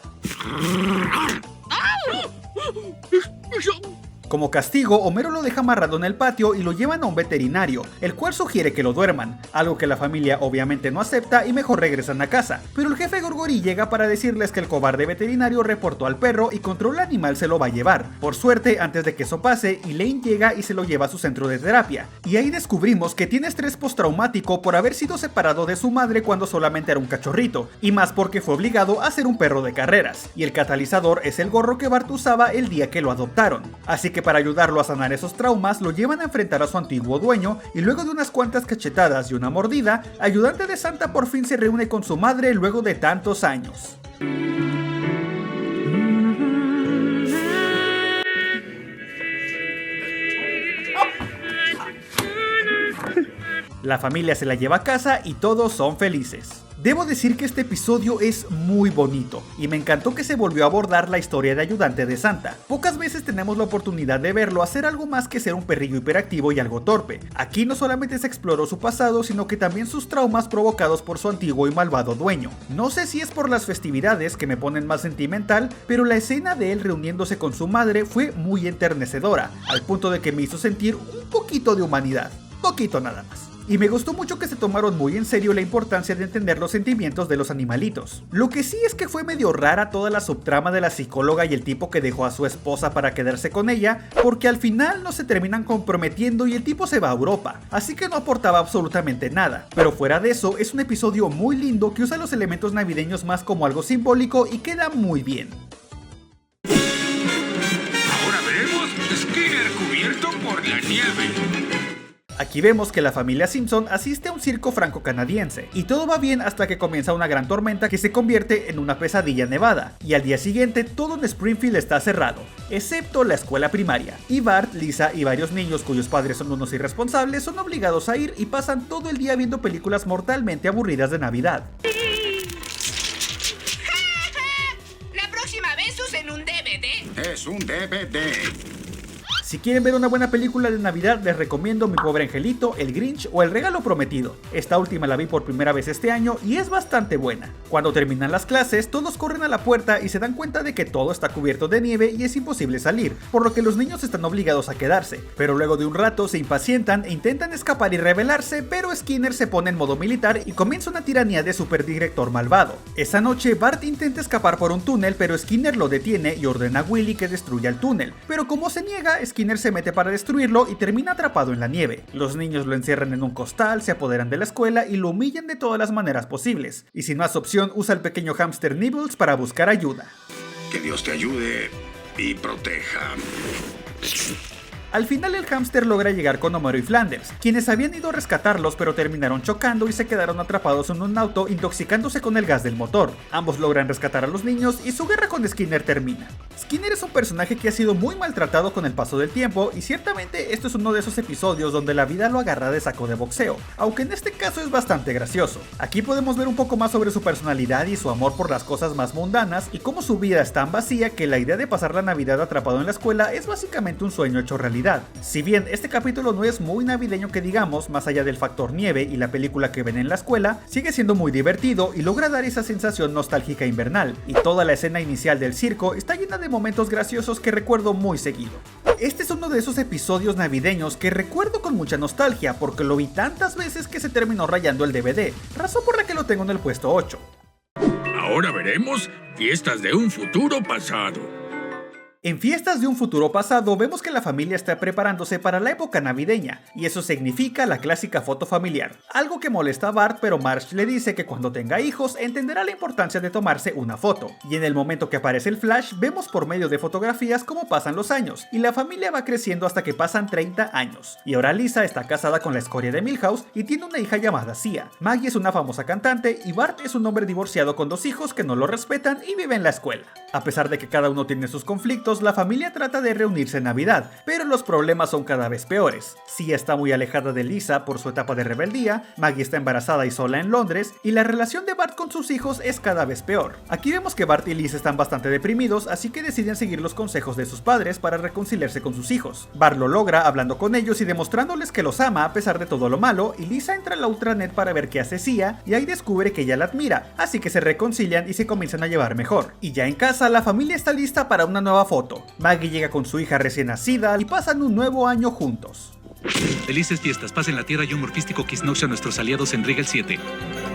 Como castigo, Homero lo deja amarrado en el patio y lo llevan a un veterinario, el cual sugiere que lo duerman, algo que la familia obviamente no acepta y mejor regresan a casa. Pero el jefe Gorgory llega para decirles que el cobarde veterinario reportó al perro y contra el animal se lo va a llevar. Por suerte, antes de que eso pase, Elaine llega y se lo lleva a su centro de terapia. Y ahí descubrimos que tiene estrés postraumático por haber sido separado de su madre cuando solamente era un cachorrito, y más porque fue obligado a ser un perro de carreras. Y el catalizador es el gorro que Bart usaba el día que lo adoptaron. Así que para ayudarlo a sanar esos traumas, lo llevan a enfrentar a su antiguo dueño, y luego de unas cuantas cachetadas y una mordida, Ayudante de Santa por fin se reúne con su madre luego de tantos años. La familia se la lleva a casa y todos son felices. Debo decir que este episodio es muy bonito, y me encantó que se volvió a abordar la historia de Ayudante de Santa. Pocas veces tenemos la oportunidad de verlo hacer algo más que ser un perrillo hiperactivo y algo torpe. Aquí no solamente se exploró su pasado, sino que también sus traumas provocados por su antiguo y malvado dueño. No sé si es por las festividades que me ponen más sentimental, pero la escena de él reuniéndose con su madre fue muy enternecedora, al punto de que me hizo sentir un poquito de humanidad. Poquito nada más. Y me gustó mucho que se tomaron muy en serio la importancia de entender los sentimientos de los animalitos. Lo que sí es que fue medio rara toda la subtrama de la psicóloga y el tipo que dejó a su esposa para quedarse con ella, porque al final no se terminan comprometiendo y el tipo se va a Europa, así que no aportaba absolutamente nada. Pero fuera de eso, es un episodio muy lindo que usa los elementos navideños más como algo simbólico y queda muy bien. Ahora veremos Skinner cubierto por la nieve. Aquí vemos que la familia Simpson asiste a un circo franco-canadiense, y todo va bien hasta que comienza una gran tormenta que se convierte en una pesadilla nevada, y al día siguiente todo en Springfield está cerrado, excepto la escuela primaria, y Bart, Lisa y varios niños cuyos padres son unos irresponsables son obligados a ir y pasan todo el día viendo películas mortalmente aburridas de Navidad. La próxima vez usen un DVD. Es un DVD. Si quieren ver una buena película de Navidad, les recomiendo Mi Pobre Angelito, El Grinch o El Regalo Prometido. Esta última la vi por primera vez este año y es bastante buena. Cuando terminan las clases, todos corren a la puerta y se dan cuenta de que todo está cubierto de nieve y es imposible salir, por lo que los niños están obligados a quedarse. Pero luego de un rato se impacientan e intentan escapar y rebelarse, pero Skinner se pone en modo militar y comienza una tiranía de superdirector malvado. Esa noche, Bart intenta escapar por un túnel, pero Skinner lo detiene y ordena a Willy que destruya el túnel. Pero como se niega, Skinner se mete para destruirlo y termina atrapado en la nieve. Los niños lo encierran en un costal, se apoderan de la escuela y lo humillan de todas las maneras posibles. Y sin más opción, usa al pequeño hámster Nibbles para buscar ayuda. Que Dios te ayude y proteja. Al final el hámster logra llegar con Homero y Flanders, quienes habían ido a rescatarlos pero terminaron chocando y se quedaron atrapados en un auto intoxicándose con el gas del motor. Ambos logran rescatar a los niños y su guerra con Skinner termina. Skinner es un personaje que ha sido muy maltratado con el paso del tiempo y ciertamente esto es uno de esos episodios donde la vida lo agarra de saco de boxeo, aunque en este caso es bastante gracioso. Aquí podemos ver un poco más sobre su personalidad y su amor por las cosas más mundanas y cómo su vida es tan vacía que la idea de pasar la Navidad atrapado en la escuela es básicamente un sueño hecho realidad. Si bien este capítulo no es muy navideño que digamos, más allá del factor nieve y la película que ven en la escuela, sigue siendo muy divertido y logra dar esa sensación nostálgica invernal, y toda la escena inicial del circo está llena de momentos graciosos que recuerdo muy seguido. Este es uno de esos episodios navideños que recuerdo con mucha nostalgia porque lo vi tantas veces que se terminó rayando el DVD, razón por la que lo tengo en el puesto 8. Ahora veremos Fiestas de un futuro pasado. En Fiestas de un futuro pasado vemos que la familia está preparándose para la época navideña, y eso significa la clásica foto familiar, algo que molesta a Bart, pero Marge le dice que cuando tenga hijos entenderá la importancia de tomarse una foto, y en el momento que aparece el flash vemos por medio de fotografías cómo pasan los años, y la familia va creciendo hasta que pasan 30 años, y ahora Lisa está casada con la escoria de Milhouse y tiene una hija llamada Sia. Maggie es una famosa cantante y Bart es un hombre divorciado con 2 hijos que no lo respetan y vive en la escuela. A pesar de que cada uno tiene sus conflictos, la familia trata de reunirse en Navidad, pero los problemas son cada vez peores. Sia está muy alejada de Lisa por su etapa de rebeldía, Maggie está embarazada y sola en Londres, y la relación de Bart con sus hijos es cada vez peor. Aquí vemos que Bart y Lisa están bastante deprimidos, así que deciden seguir los consejos de sus padres para reconciliarse con sus hijos. Bart lo logra hablando con ellos y demostrándoles que los ama a pesar de todo lo malo, y Lisa entra a la ultranet para ver qué hace Sia, y ahí descubre que ella la admira, así que se reconcilian y se comienzan a llevar mejor. Y ya en casa, la familia está lista para una nueva foto foto. Maggie llega con su hija recién nacida y pasan un nuevo año juntos. Felices fiestas, paz en la Tierra y un morfístico Kisnox a nuestros aliados en Rigel 7.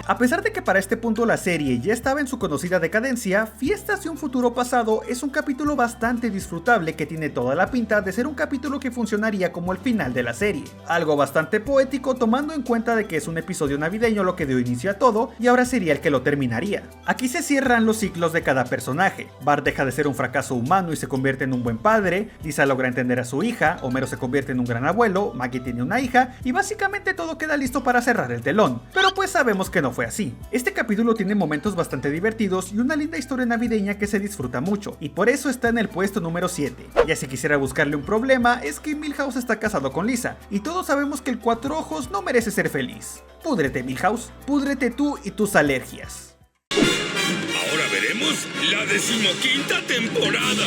A pesar de que para este punto la serie ya estaba en su conocida decadencia, Fiestas de un futuro pasado es un capítulo bastante disfrutable que tiene toda la pinta de ser un capítulo que funcionaría como el final de la serie. Algo bastante poético tomando en cuenta de que es un episodio navideño lo que dio inicio a todo y ahora sería el que lo terminaría. Aquí se cierran los ciclos de cada personaje. Bart deja de ser un fracaso humano y se convierte en un buen padre, Lisa logra entender a su hija, Homero se convierte en un gran abuelo, Maggie tiene una hija y básicamente todo queda listo para cerrar el telón. Pero pues sabemos que no fue así. Este capítulo tiene momentos bastante divertidos y una linda historia navideña que se disfruta mucho, y por eso está en el puesto número 7. Ya si quisiera buscarle un problema, es que Milhouse está casado con Lisa, y todos sabemos que el Cuatro Ojos no merece ser feliz. Púdrete, Milhouse, púdrete tú y tus alergias. Ahora veremos la 15ª temporada.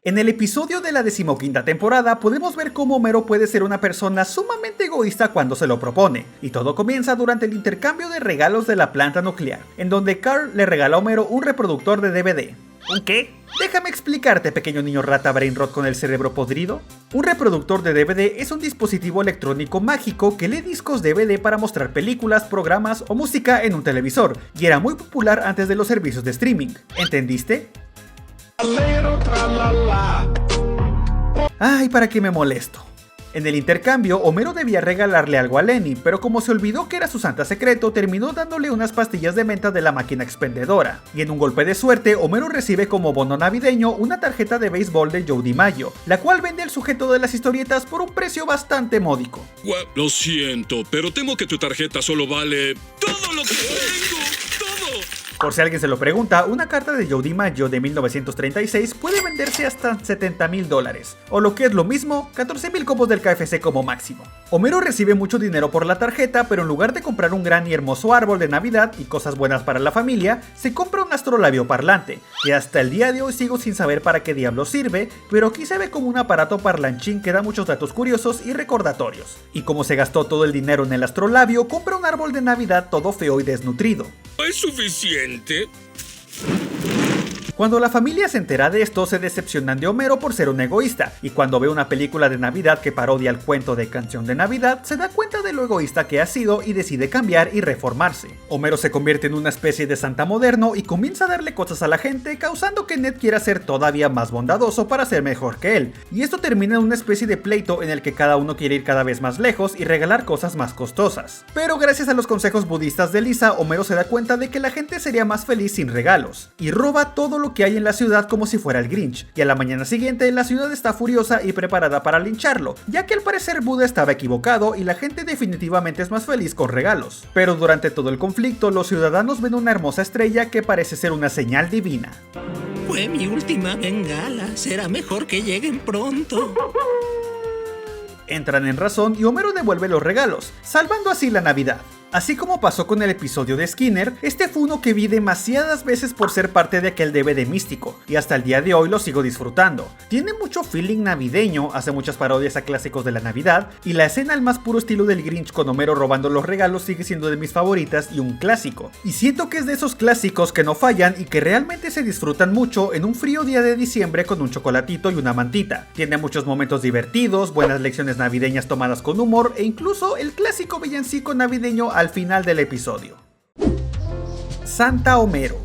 En el episodio de la 15ª temporada podemos ver cómo Homero puede ser una persona sumamente egoísta cuando se lo propone, y todo comienza durante el intercambio de regalos de la planta nuclear, en donde Carl le regala a Homero un reproductor de DVD. ¿Un qué? Déjame explicarte, pequeño niño rata brainrot con el cerebro podrido. Un reproductor de DVD es un dispositivo electrónico mágico que lee discos DVD para mostrar películas, programas o música en un televisor, y era muy popular antes de los servicios de streaming. ¿Entendiste? Ay, ¿para qué me molesto? En el intercambio, Homero debía regalarle algo a Lenny, pero como se olvidó que era su santa secreto, terminó dándole unas pastillas de menta de la máquina expendedora. Y en un golpe de suerte, Homero recibe como bono navideño una tarjeta de béisbol de Joe DiMaggio, la cual vende el sujeto de las historietas por un precio bastante módico. Lo siento, pero temo que tu tarjeta solo vale todo lo que tengo. Por si alguien se lo pregunta, una carta de Joe DiMaggio de 1936 puede venderse hasta $70,000, o lo que es lo mismo, 14,000 combos del KFC como máximo. Homero recibe mucho dinero por la tarjeta, pero en lugar de comprar un gran y hermoso árbol de Navidad y cosas buenas para la familia, se compra un astrolabio parlante, que hasta el día de hoy sigo sin saber para qué diablo sirve, pero aquí se ve como un aparato parlanchín que da muchos datos curiosos y recordatorios. Y como se gastó todo el dinero en el astrolabio, compra un árbol de Navidad todo feo y desnutrido. ¿Es suficiente? Cuando la familia se entera de esto, se decepcionan de Homero por ser un egoísta, y cuando ve una película de Navidad que parodia el cuento de Canción de Navidad, se da cuenta de lo egoísta que ha sido y decide cambiar y reformarse. Homero se convierte en una especie de santa moderno y comienza a darle cosas a la gente, causando que Ned quiera ser todavía más bondadoso para ser mejor que él, y esto termina en una especie de pleito en el que cada uno quiere ir cada vez más lejos y regalar cosas más costosas. Pero gracias a los consejos budistas de Lisa, Homero se da cuenta de que la gente sería más feliz sin regalos, y roba todo lo que hay en la ciudad como si fuera el Grinch, y a la mañana siguiente la ciudad está furiosa y preparada para lincharlo, ya que al parecer Buda estaba equivocado y la gente definitivamente es más feliz con regalos. Pero durante todo el conflicto, los ciudadanos ven una hermosa estrella que parece ser una señal divina. Fue mi última bengala, será mejor que lleguen pronto. Entran en razón y Homero devuelve los regalos, salvando así la Navidad. Así como pasó con el episodio de Skinner, este fue uno que vi demasiadas veces por ser parte de aquel DVD místico, y hasta el día de hoy lo sigo disfrutando. Tiene mucho feeling navideño, hace muchas parodias a clásicos de la Navidad, y la escena al más puro estilo del Grinch con Homero robando los regalos sigue siendo de mis favoritas y un clásico. Y siento que es de esos clásicos que no fallan y que realmente se disfrutan mucho en un frío día de diciembre con un chocolatito y una mantita. Tiene muchos momentos divertidos, buenas lecciones navideñas tomadas con humor, e incluso el clásico villancico navideño al final del episodio. Santa Homero.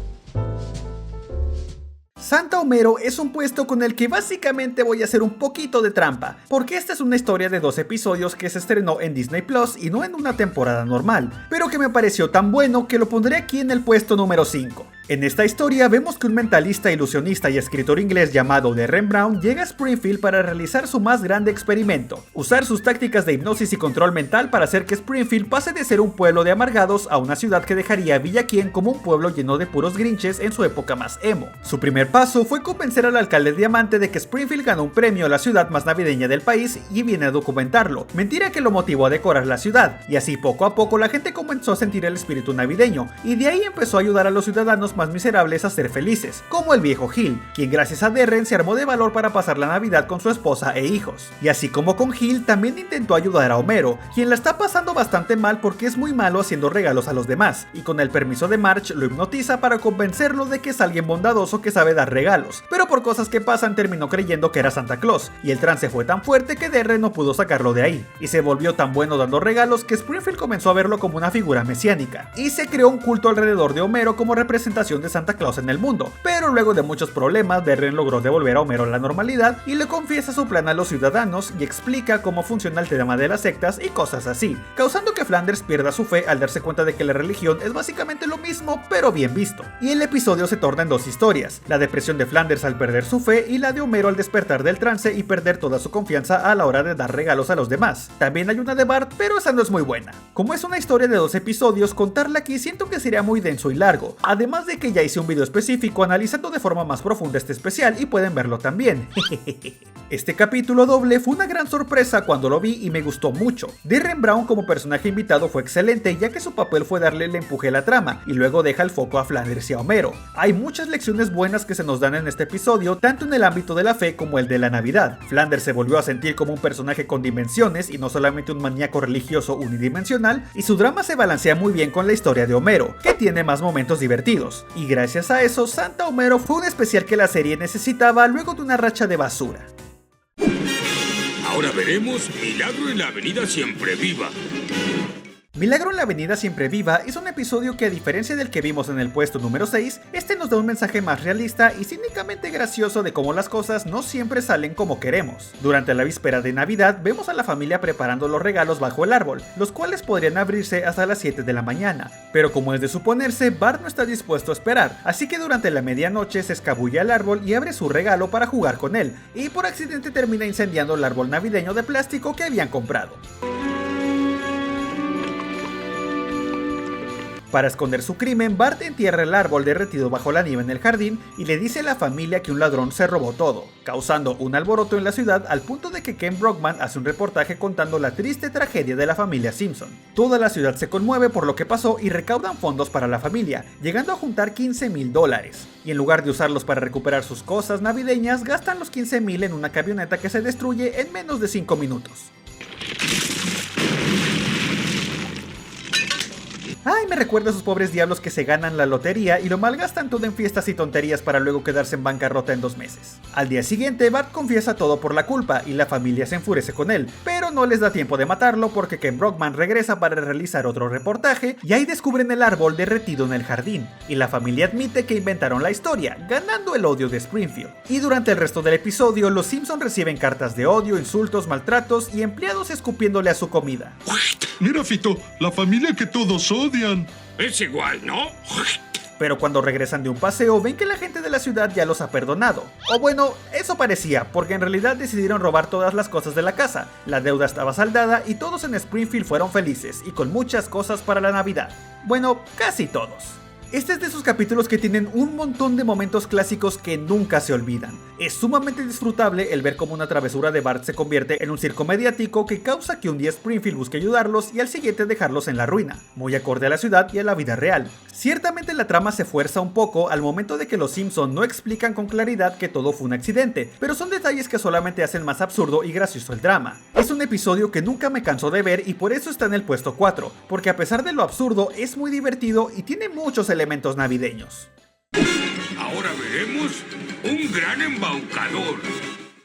Santa Homero es un puesto con el que básicamente voy a hacer un poquito de trampa, porque esta es una historia de 2 episodios que se estrenó en Disney Plus y no en una temporada normal, pero que me pareció tan bueno que lo pondré aquí en el puesto número 5. En esta historia vemos que un mentalista, ilusionista y escritor inglés llamado Derren Brown llega a Springfield para realizar su más grande experimento, usar sus tácticas de hipnosis y control mental para hacer que Springfield pase de ser un pueblo de amargados a una ciudad que dejaría a Villaquién como un pueblo lleno de puros grinches en su época más emo. Su primer paso fue convencer al alcalde Diamante de que Springfield ganó un premio a la ciudad más navideña del país y viene a documentarlo, mentira que lo motivó a decorar la ciudad, y así poco a poco la gente comenzó a sentir el espíritu navideño, y de ahí empezó a ayudar a los ciudadanos más miserables a ser felices, como el viejo Gil, quien gracias a Derren se armó de valor para pasar la Navidad con su esposa e hijos. Y así como con Gil, también intentó ayudar a Homero, quien la está pasando bastante mal porque es muy malo haciendo regalos a los demás, y con el permiso de Marge lo hipnotiza para convencerlo de que es alguien bondadoso que sabe darle dar regalos, pero por cosas que pasan terminó creyendo que era Santa Claus, y el trance fue tan fuerte que Derry no pudo sacarlo de ahí, y se volvió tan bueno dando regalos que Springfield comenzó a verlo como una figura mesiánica, y se creó un culto alrededor de Homero como representación de Santa Claus en el mundo. Pero luego de muchos problemas, Derry logró devolver a Homero a la normalidad y le confiesa su plan a los ciudadanos y explica cómo funciona el tema de las sectas y cosas así, causando que Flanders pierda su fe al darse cuenta de que la religión es básicamente lo mismo, pero bien visto. Y el episodio se torna en dos historias, la depresión de Flanders al perder su fe y la de Homero al despertar del trance y perder toda su confianza a la hora de dar regalos a los demás. También hay una de Bart, pero esa no es muy buena. Como es una historia de 2 episodios, contarla aquí siento que sería muy denso y largo, además de que ya hice un video específico analizando de forma más profunda este especial y pueden verlo también. Este capítulo doble fue una gran sorpresa cuando lo vi y me gustó mucho. Derren Brown como personaje invitado fue excelente, ya que su papel fue darle el empuje a la trama y luego deja el foco a Flanders y a Homero. Hay muchas lecciones buenas que se nos dan en este episodio, tanto en el ámbito de la fe como el de la Navidad. Flanders se volvió a sentir como un personaje con dimensiones y no solamente un maníaco religioso unidimensional, y su drama se balancea muy bien con la historia de Homero, que tiene más momentos divertidos. Y gracias a eso, Santa Homero fue un especial que la serie necesitaba luego de una racha de basura. Ahora veremos Milagro en la Avenida Siempre Viva. Milagro en la Avenida Siempre Viva es un episodio que, a diferencia del que vimos en el puesto número 6, este nos da un mensaje más realista y cínicamente gracioso de cómo las cosas no siempre salen como queremos. Durante la víspera de Navidad vemos a la familia preparando los regalos bajo el árbol, los cuales podrían abrirse hasta las 7 de la mañana, pero como es de suponerse, Bart no está dispuesto a esperar, así que durante la medianoche se escabulle al árbol y abre su regalo para jugar con él, y por accidente termina incendiando el árbol navideño de plástico que habían comprado. Para esconder su crimen, Bart entierra el árbol derretido bajo la nieve en el jardín y le dice a la familia que un ladrón se robó todo, causando un alboroto en la ciudad al punto de que Ken Brockman hace un reportaje contando la triste tragedia de la familia Simpson. Toda la ciudad se conmueve por lo que pasó y recaudan fondos para la familia, llegando a juntar $15,000, y en lugar de usarlos para recuperar sus cosas navideñas, gastan los $15,000 en una camioneta que se destruye en menos de 5 minutos. Ay, me recuerda a esos pobres diablos que se ganan la lotería y lo malgastan todo en fiestas y tonterías para luego quedarse en bancarrota en 2 meses. Al día siguiente, Bart confiesa todo por la culpa y la familia se enfurece con él, pero no les da tiempo de matarlo porque Ken Brockman regresa para realizar otro reportaje y ahí descubren el árbol derretido en el jardín, y la familia admite que inventaron la historia, ganando el odio de Springfield. Y durante el resto del episodio, los Simpson reciben cartas de odio, insultos, maltratos y empleados escupiéndole a su comida. Mira, Fito, la familia que todos odian. Es igual, ¿no? Pero cuando regresan de un paseo, ven que la gente de la ciudad ya los ha perdonado. O bueno, eso parecía, porque en realidad decidieron robar todas las cosas de la casa. La deuda estaba saldada y todos en Springfield fueron felices y con muchas cosas para la Navidad. Bueno, casi todos. Este es de esos capítulos que tienen un montón de momentos clásicos que nunca se olvidan. Es sumamente disfrutable el ver cómo una travesura de Bart se convierte en un circo mediático que causa que un día Springfield busque ayudarlos y al siguiente dejarlos en la ruina, muy acorde a la ciudad y a la vida real. Ciertamente la trama se fuerza un poco al momento de que los Simpson no explican con claridad que todo fue un accidente, pero son detalles que solamente hacen más absurdo y gracioso el drama. Es un episodio que nunca me cansó de ver y por eso está en el puesto 4, porque a pesar de lo absurdo es muy divertido y tiene muchos elementos navideños. Ahora veremos un gran embaucador.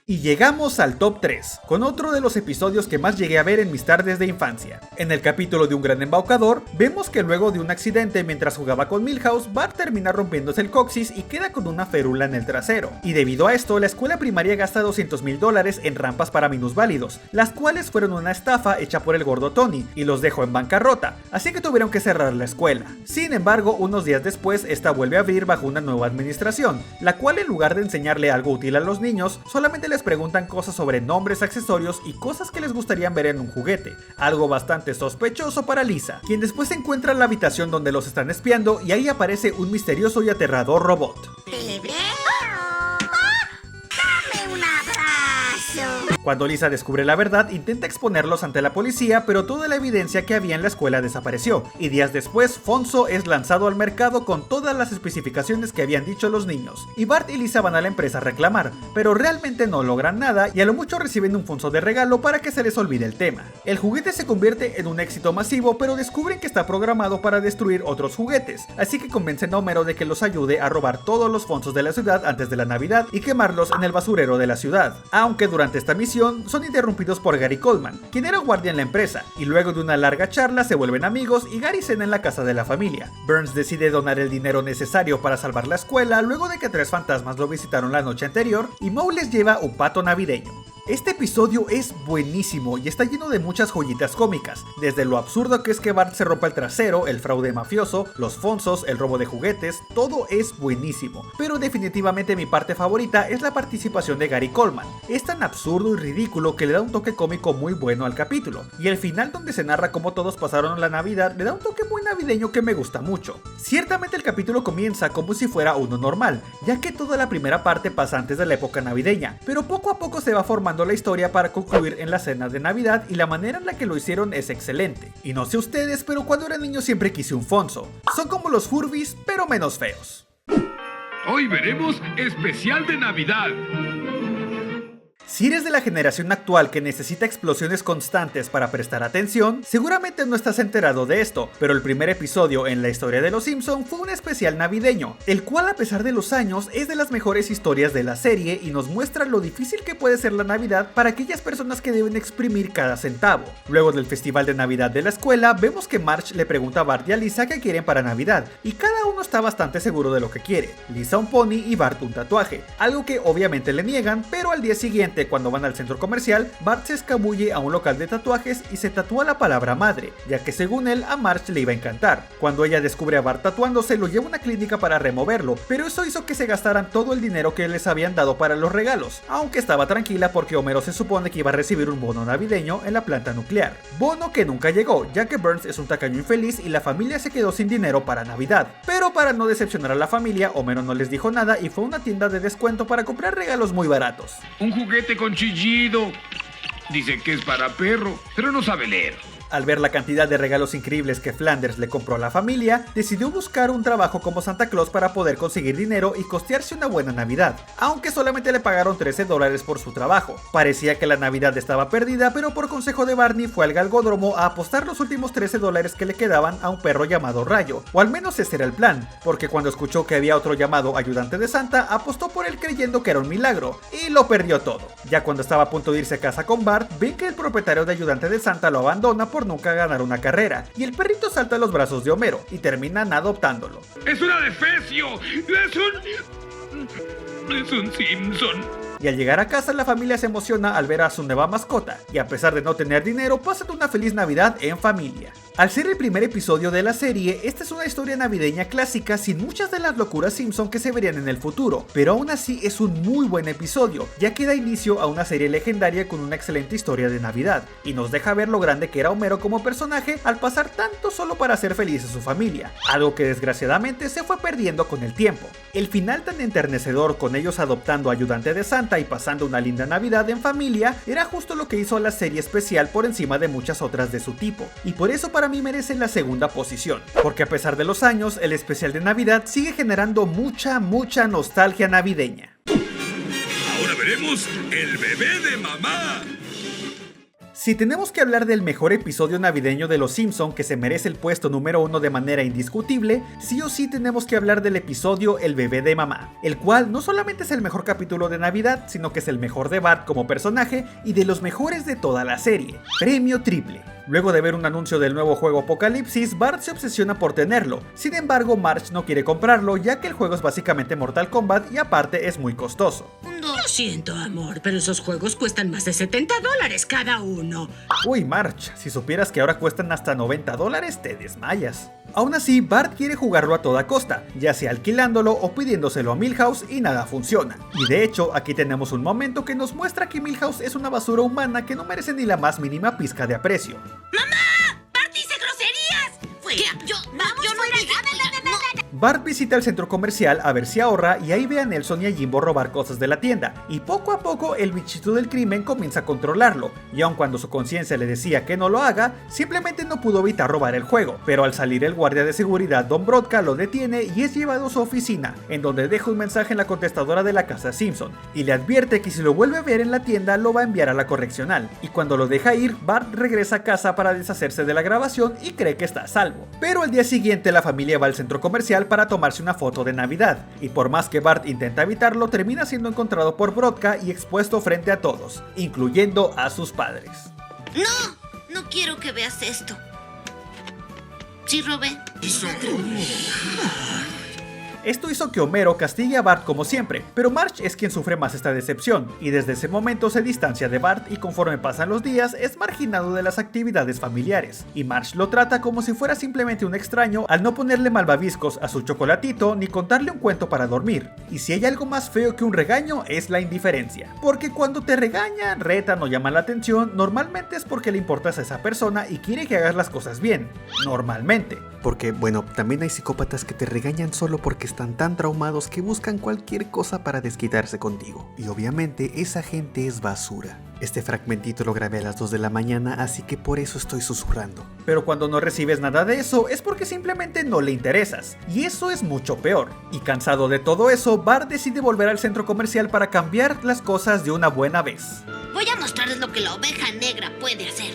Y llegamos al top 3, con otro de los episodios que más llegué a ver en mis tardes de infancia. En el capítulo de Un Gran Embaucador, vemos que luego de un accidente mientras jugaba con Milhouse, Bart termina rompiéndose el coxis y queda con una férula en el trasero. Y debido a esto, la escuela primaria gasta $200,000 en rampas para minusválidos, las cuales fueron una estafa hecha por el gordo Tony, y los dejó en bancarrota, así que tuvieron que cerrar la escuela. Sin embargo, unos días después, esta vuelve a abrir bajo una nueva administración, la cual en lugar de enseñarle algo útil a los niños, solamente les preguntan cosas sobre nombres, accesorios y cosas que les gustaría ver en un juguete, algo bastante sospechoso para Lisa, quien después encuentra la habitación donde los están espiando y ahí aparece un misterioso y aterrador robot. ¡Te veo! ¡Dame un abrazo! Cuando Lisa descubre la verdad, intenta exponerlos ante la policía, pero toda la evidencia que había en la escuela desapareció, y días después, Fonso es lanzado al mercado con todas las especificaciones que habían dicho los niños, y Bart y Lisa van a la empresa a reclamar, pero realmente no logran nada y a lo mucho reciben un Fonso de regalo para que se les olvide el tema. El juguete se convierte en un éxito masivo, pero descubren que está programado para destruir otros juguetes, así que convencen a Homero de que los ayude a robar todos los Fonsos de la ciudad antes de la Navidad y quemarlos en el basurero de la ciudad, aunque durante esta misión son interrumpidos por Gary Coleman, quien era guardia en la empresa, y luego de una larga charla se vuelven amigos y Gary cena en la casa de la familia. Burns decide donar el dinero necesario para salvar la escuela luego de que 3 fantasmas lo visitaron la noche anterior y Moe les lleva un pato navideño. Este episodio es buenísimo y está lleno de muchas joyitas cómicas, desde lo absurdo que es que Bart se rompa el trasero, el fraude mafioso, los Fonsos, el robo de juguetes, todo es buenísimo. Pero definitivamente mi parte favorita es la participación de Gary Coleman. Es tan absurdo y ridículo que le da un toque cómico muy bueno al capítulo, y el final donde se narra cómo todos pasaron la Navidad le da un toque muy navideño que me gusta mucho. Ciertamente el capítulo comienza como si fuera uno normal, ya que toda la primera parte pasa antes de la época navideña, pero poco a poco se va formando la historia para concluir en la cena de Navidad y la manera en la que lo hicieron es excelente. Y no sé ustedes, pero cuando era niño siempre quise un Fonso. Son como los Furbies, pero menos feos. Hoy veremos especial de Navidad. Si eres de la generación actual que necesita explosiones constantes para prestar atención, seguramente no estás enterado de esto, pero el primer episodio en la historia de Los Simpson fue un especial navideño, el cual a pesar de los años es de las mejores historias de la serie y nos muestra lo difícil que puede ser la Navidad para aquellas personas que deben exprimir cada centavo. Luego del festival de Navidad de la escuela, vemos que Marge le pregunta a Bart y a Lisa qué quieren para Navidad, y cada uno está bastante seguro de lo que quiere. Lisa un pony y Bart un tatuaje, algo que obviamente le niegan, pero al día siguiente, cuando van al centro comercial, Bart se escabulle a un local de tatuajes y se tatúa la palabra madre, ya que según él a Marge le iba a encantar. Cuando ella descubre a Bart tatuándose, lo lleva a una clínica para removerlo, pero eso hizo que se gastaran todo el dinero que les habían dado para los regalos, aunque estaba tranquila porque Homero se supone que iba a recibir un bono navideño en la planta nuclear. Bono que nunca llegó, ya que Burns es un tacaño infeliz y la familia se quedó sin dinero para Navidad. Pero para no decepcionar a la familia, Homero no les dijo nada y fue a una tienda de descuento para comprar regalos muy baratos. Un juguete con chillido. Dice que es para perro, pero no sabe leer. Al ver la cantidad de regalos increíbles que Flanders le compró a la familia, decidió buscar un trabajo como Santa Claus para poder conseguir dinero y costearse una buena Navidad, aunque solamente le pagaron $13 por su trabajo. Parecía que la Navidad estaba perdida, pero por consejo de Barney fue al galgódromo a apostar los últimos $13 que le quedaban a un perro llamado Rayo, o al menos ese era el plan, porque cuando escuchó que había otro llamado ayudante de Santa, apostó por él creyendo que era un milagro, y lo perdió todo. Ya cuando estaba a punto de irse a casa con Bart, ven que el propietario de ayudante de Santa lo abandona por nunca ganar una carrera, y el perrito salta a los brazos de Homero y terminan adoptándolo. ¡Es una defecio! ¡Es un Simpson! Y al llegar a casa la familia se emociona al ver a su nueva mascota, y a pesar de no tener dinero, pasan una feliz Navidad en familia. Al ser el primer episodio de la serie, esta es una historia navideña clásica sin muchas de las locuras Simpson que se verían en el futuro, pero aún así es un muy buen episodio, ya que da inicio a una serie legendaria con una excelente historia de Navidad, y nos deja ver lo grande que era Homero como personaje al pasar tanto solo para hacer feliz a su familia, algo que desgraciadamente se fue perdiendo con el tiempo. El final tan enternecedor con ellos adoptando ayudante de Santa y pasando una linda Navidad en familia era justo lo que hizo a la serie especial por encima de muchas otras de su tipo, y por eso para mí merece la segunda posición, porque a pesar de los años, el especial de Navidad sigue generando mucha nostalgia navideña. Ahora veremos el bebé de mamá. Si tenemos que hablar del mejor episodio navideño de Los Simpson que se merece el puesto número 1 de manera indiscutible, sí o sí tenemos que hablar del episodio El bebé de mamá, el cual no solamente es el mejor capítulo de Navidad, sino que es el mejor de Bart como personaje y de los mejores de toda la serie. Premio triple. Luego de ver un anuncio del nuevo juego Apocalipsis, Bart se obsesiona por tenerlo. Sin embargo, Marge no quiere comprarlo, ya que el juego es básicamente Mortal Kombat y aparte es muy costoso. Lo siento, amor, pero esos juegos cuestan más de $70 cada uno. Uy, Marge, si supieras que ahora cuestan hasta $90, te desmayas. Aún así, Bart quiere jugarlo a toda costa, ya sea alquilándolo o pidiéndoselo a Milhouse, y nada funciona. Y de hecho, aquí tenemos un momento que nos muestra que Milhouse es una basura humana que no merece ni la más mínima pizca de aprecio. ¡Mamá! ¡Bart dice groserías! Fue... ¿Qué? Yo no era... Bart visita el centro comercial a ver si ahorra y ahí ve a Nelson y a Jimbo robar cosas de la tienda, y poco a poco el bichito del crimen comienza a controlarlo, y aun cuando su conciencia le decía que no lo haga, simplemente no pudo evitar robar el juego, pero al salir el guardia de seguridad Don Brodka lo detiene y es llevado a su oficina, en donde deja un mensaje en la contestadora de la casa Simpson, y le advierte que si lo vuelve a ver en la tienda lo va a enviar a la correccional, y cuando lo deja ir, Bart regresa a casa para deshacerse de la grabación y cree que está a salvo. Pero al día siguiente la familia va al centro comercial para tomarse una foto de Navidad, y por más que Bart intenta evitarlo, termina siendo encontrado por Brodka y expuesto frente a todos, incluyendo a sus padres. No, no quiero que veas esto. Sí, Robé. Esto hizo que Homero castigue a Bart como siempre, pero Marge es quien sufre más esta decepción, y desde ese momento se distancia de Bart y conforme pasan los días es marginado de las actividades familiares, y Marge lo trata como si fuera simplemente un extraño al no ponerle malvaviscos a su chocolatito ni contarle un cuento para dormir. Y si hay algo más feo que un regaño es la indiferencia, porque cuando te regañan, retan o llaman la atención, normalmente es porque le importas a esa persona y quiere que hagas las cosas bien, normalmente. Porque, bueno, también hay psicópatas que te regañan solo porque están tan traumados que buscan cualquier cosa para desquitarse contigo. Y obviamente esa gente es basura. Este fragmentito lo grabé a las 2 de la mañana, así que por eso estoy susurrando. Pero cuando no recibes nada de eso es porque simplemente no le interesas, y eso es mucho peor. Y cansado de todo eso, Bart decide volver al centro comercial para cambiar las cosas de una buena vez. Voy a mostrarles lo que la oveja negra puede hacer.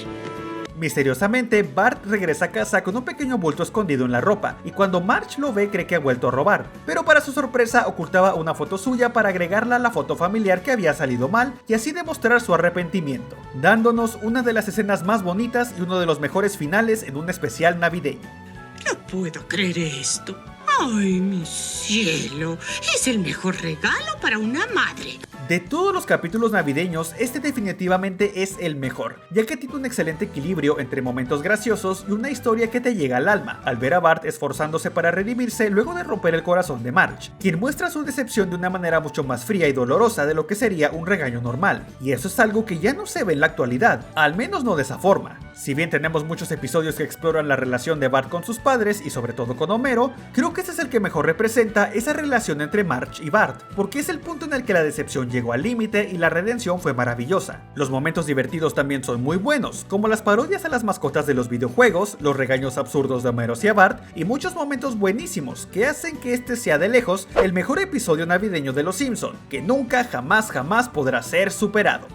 Misteriosamente, Bart regresa a casa con un pequeño bulto escondido en la ropa, y cuando Marge lo ve cree que ha vuelto a robar, pero para su sorpresa ocultaba una foto suya para agregarla a la foto familiar que había salido mal y así demostrar su arrepentimiento, dándonos una de las escenas más bonitas y uno de los mejores finales en un especial navideño. No puedo creer esto. ¡Ay, mi cielo! Es el mejor regalo para una madre. De todos los capítulos navideños, este definitivamente es el mejor, ya que tiene un excelente equilibrio entre momentos graciosos y una historia que te llega al alma, al ver a Bart esforzándose para redimirse luego de romper el corazón de Marge, quien muestra su decepción de una manera mucho más fría y dolorosa de lo que sería un regaño normal, y eso es algo que ya no se ve en la actualidad, al menos no de esa forma. Si bien tenemos muchos episodios que exploran la relación de Bart con sus padres y sobre todo con Homero, creo que este es el que mejor representa esa relación entre Marge y Bart, porque es el punto en el que la decepción llegó al límite y la redención fue maravillosa. Los momentos divertidos también son muy buenos, como las parodias a las mascotas de los videojuegos, los regaños absurdos de Homero hacia Bart y muchos momentos buenísimos que hacen que este sea de lejos el mejor episodio navideño de Los Simpson, que nunca jamás podrá ser superado.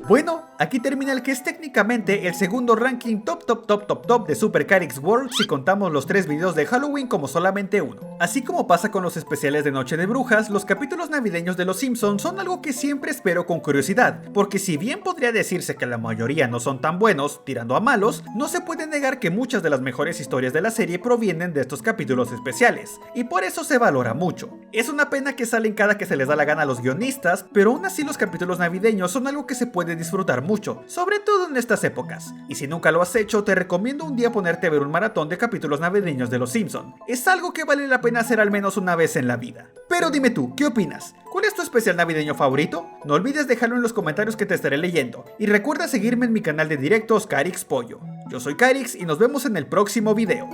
Bueno, aquí termina el que es técnicamente el segundo ranking top de Super Carix World si contamos los 3 videos de Halloween como solamente uno. Así como pasa con los especiales de Noche de Brujas, los capítulos navideños de Los Simpsons son algo que siempre espero con curiosidad, porque si bien podría decirse que la mayoría no son tan buenos, tirando a malos, no se puede negar que muchas de las mejores historias de la serie provienen de estos capítulos especiales, y por eso se valora mucho. Es una pena que salen cada que se les da la gana a los guionistas, pero aún así los capítulos navideños son algo que se puede disfrutar mucho, sobre todo en estas épocas. Y si nunca lo has hecho, te recomiendo un día ponerte a ver un maratón de capítulos navideños de Los Simpson. Es algo que vale la pena hacer al menos una vez en la vida. Pero dime tú, ¿qué opinas? ¿Cuál es tu especial navideño favorito? No olvides dejarlo en los comentarios que te estaré leyendo. Y recuerda seguirme en mi canal de directos Carix Pollo. Yo soy Carix y nos vemos en el próximo video.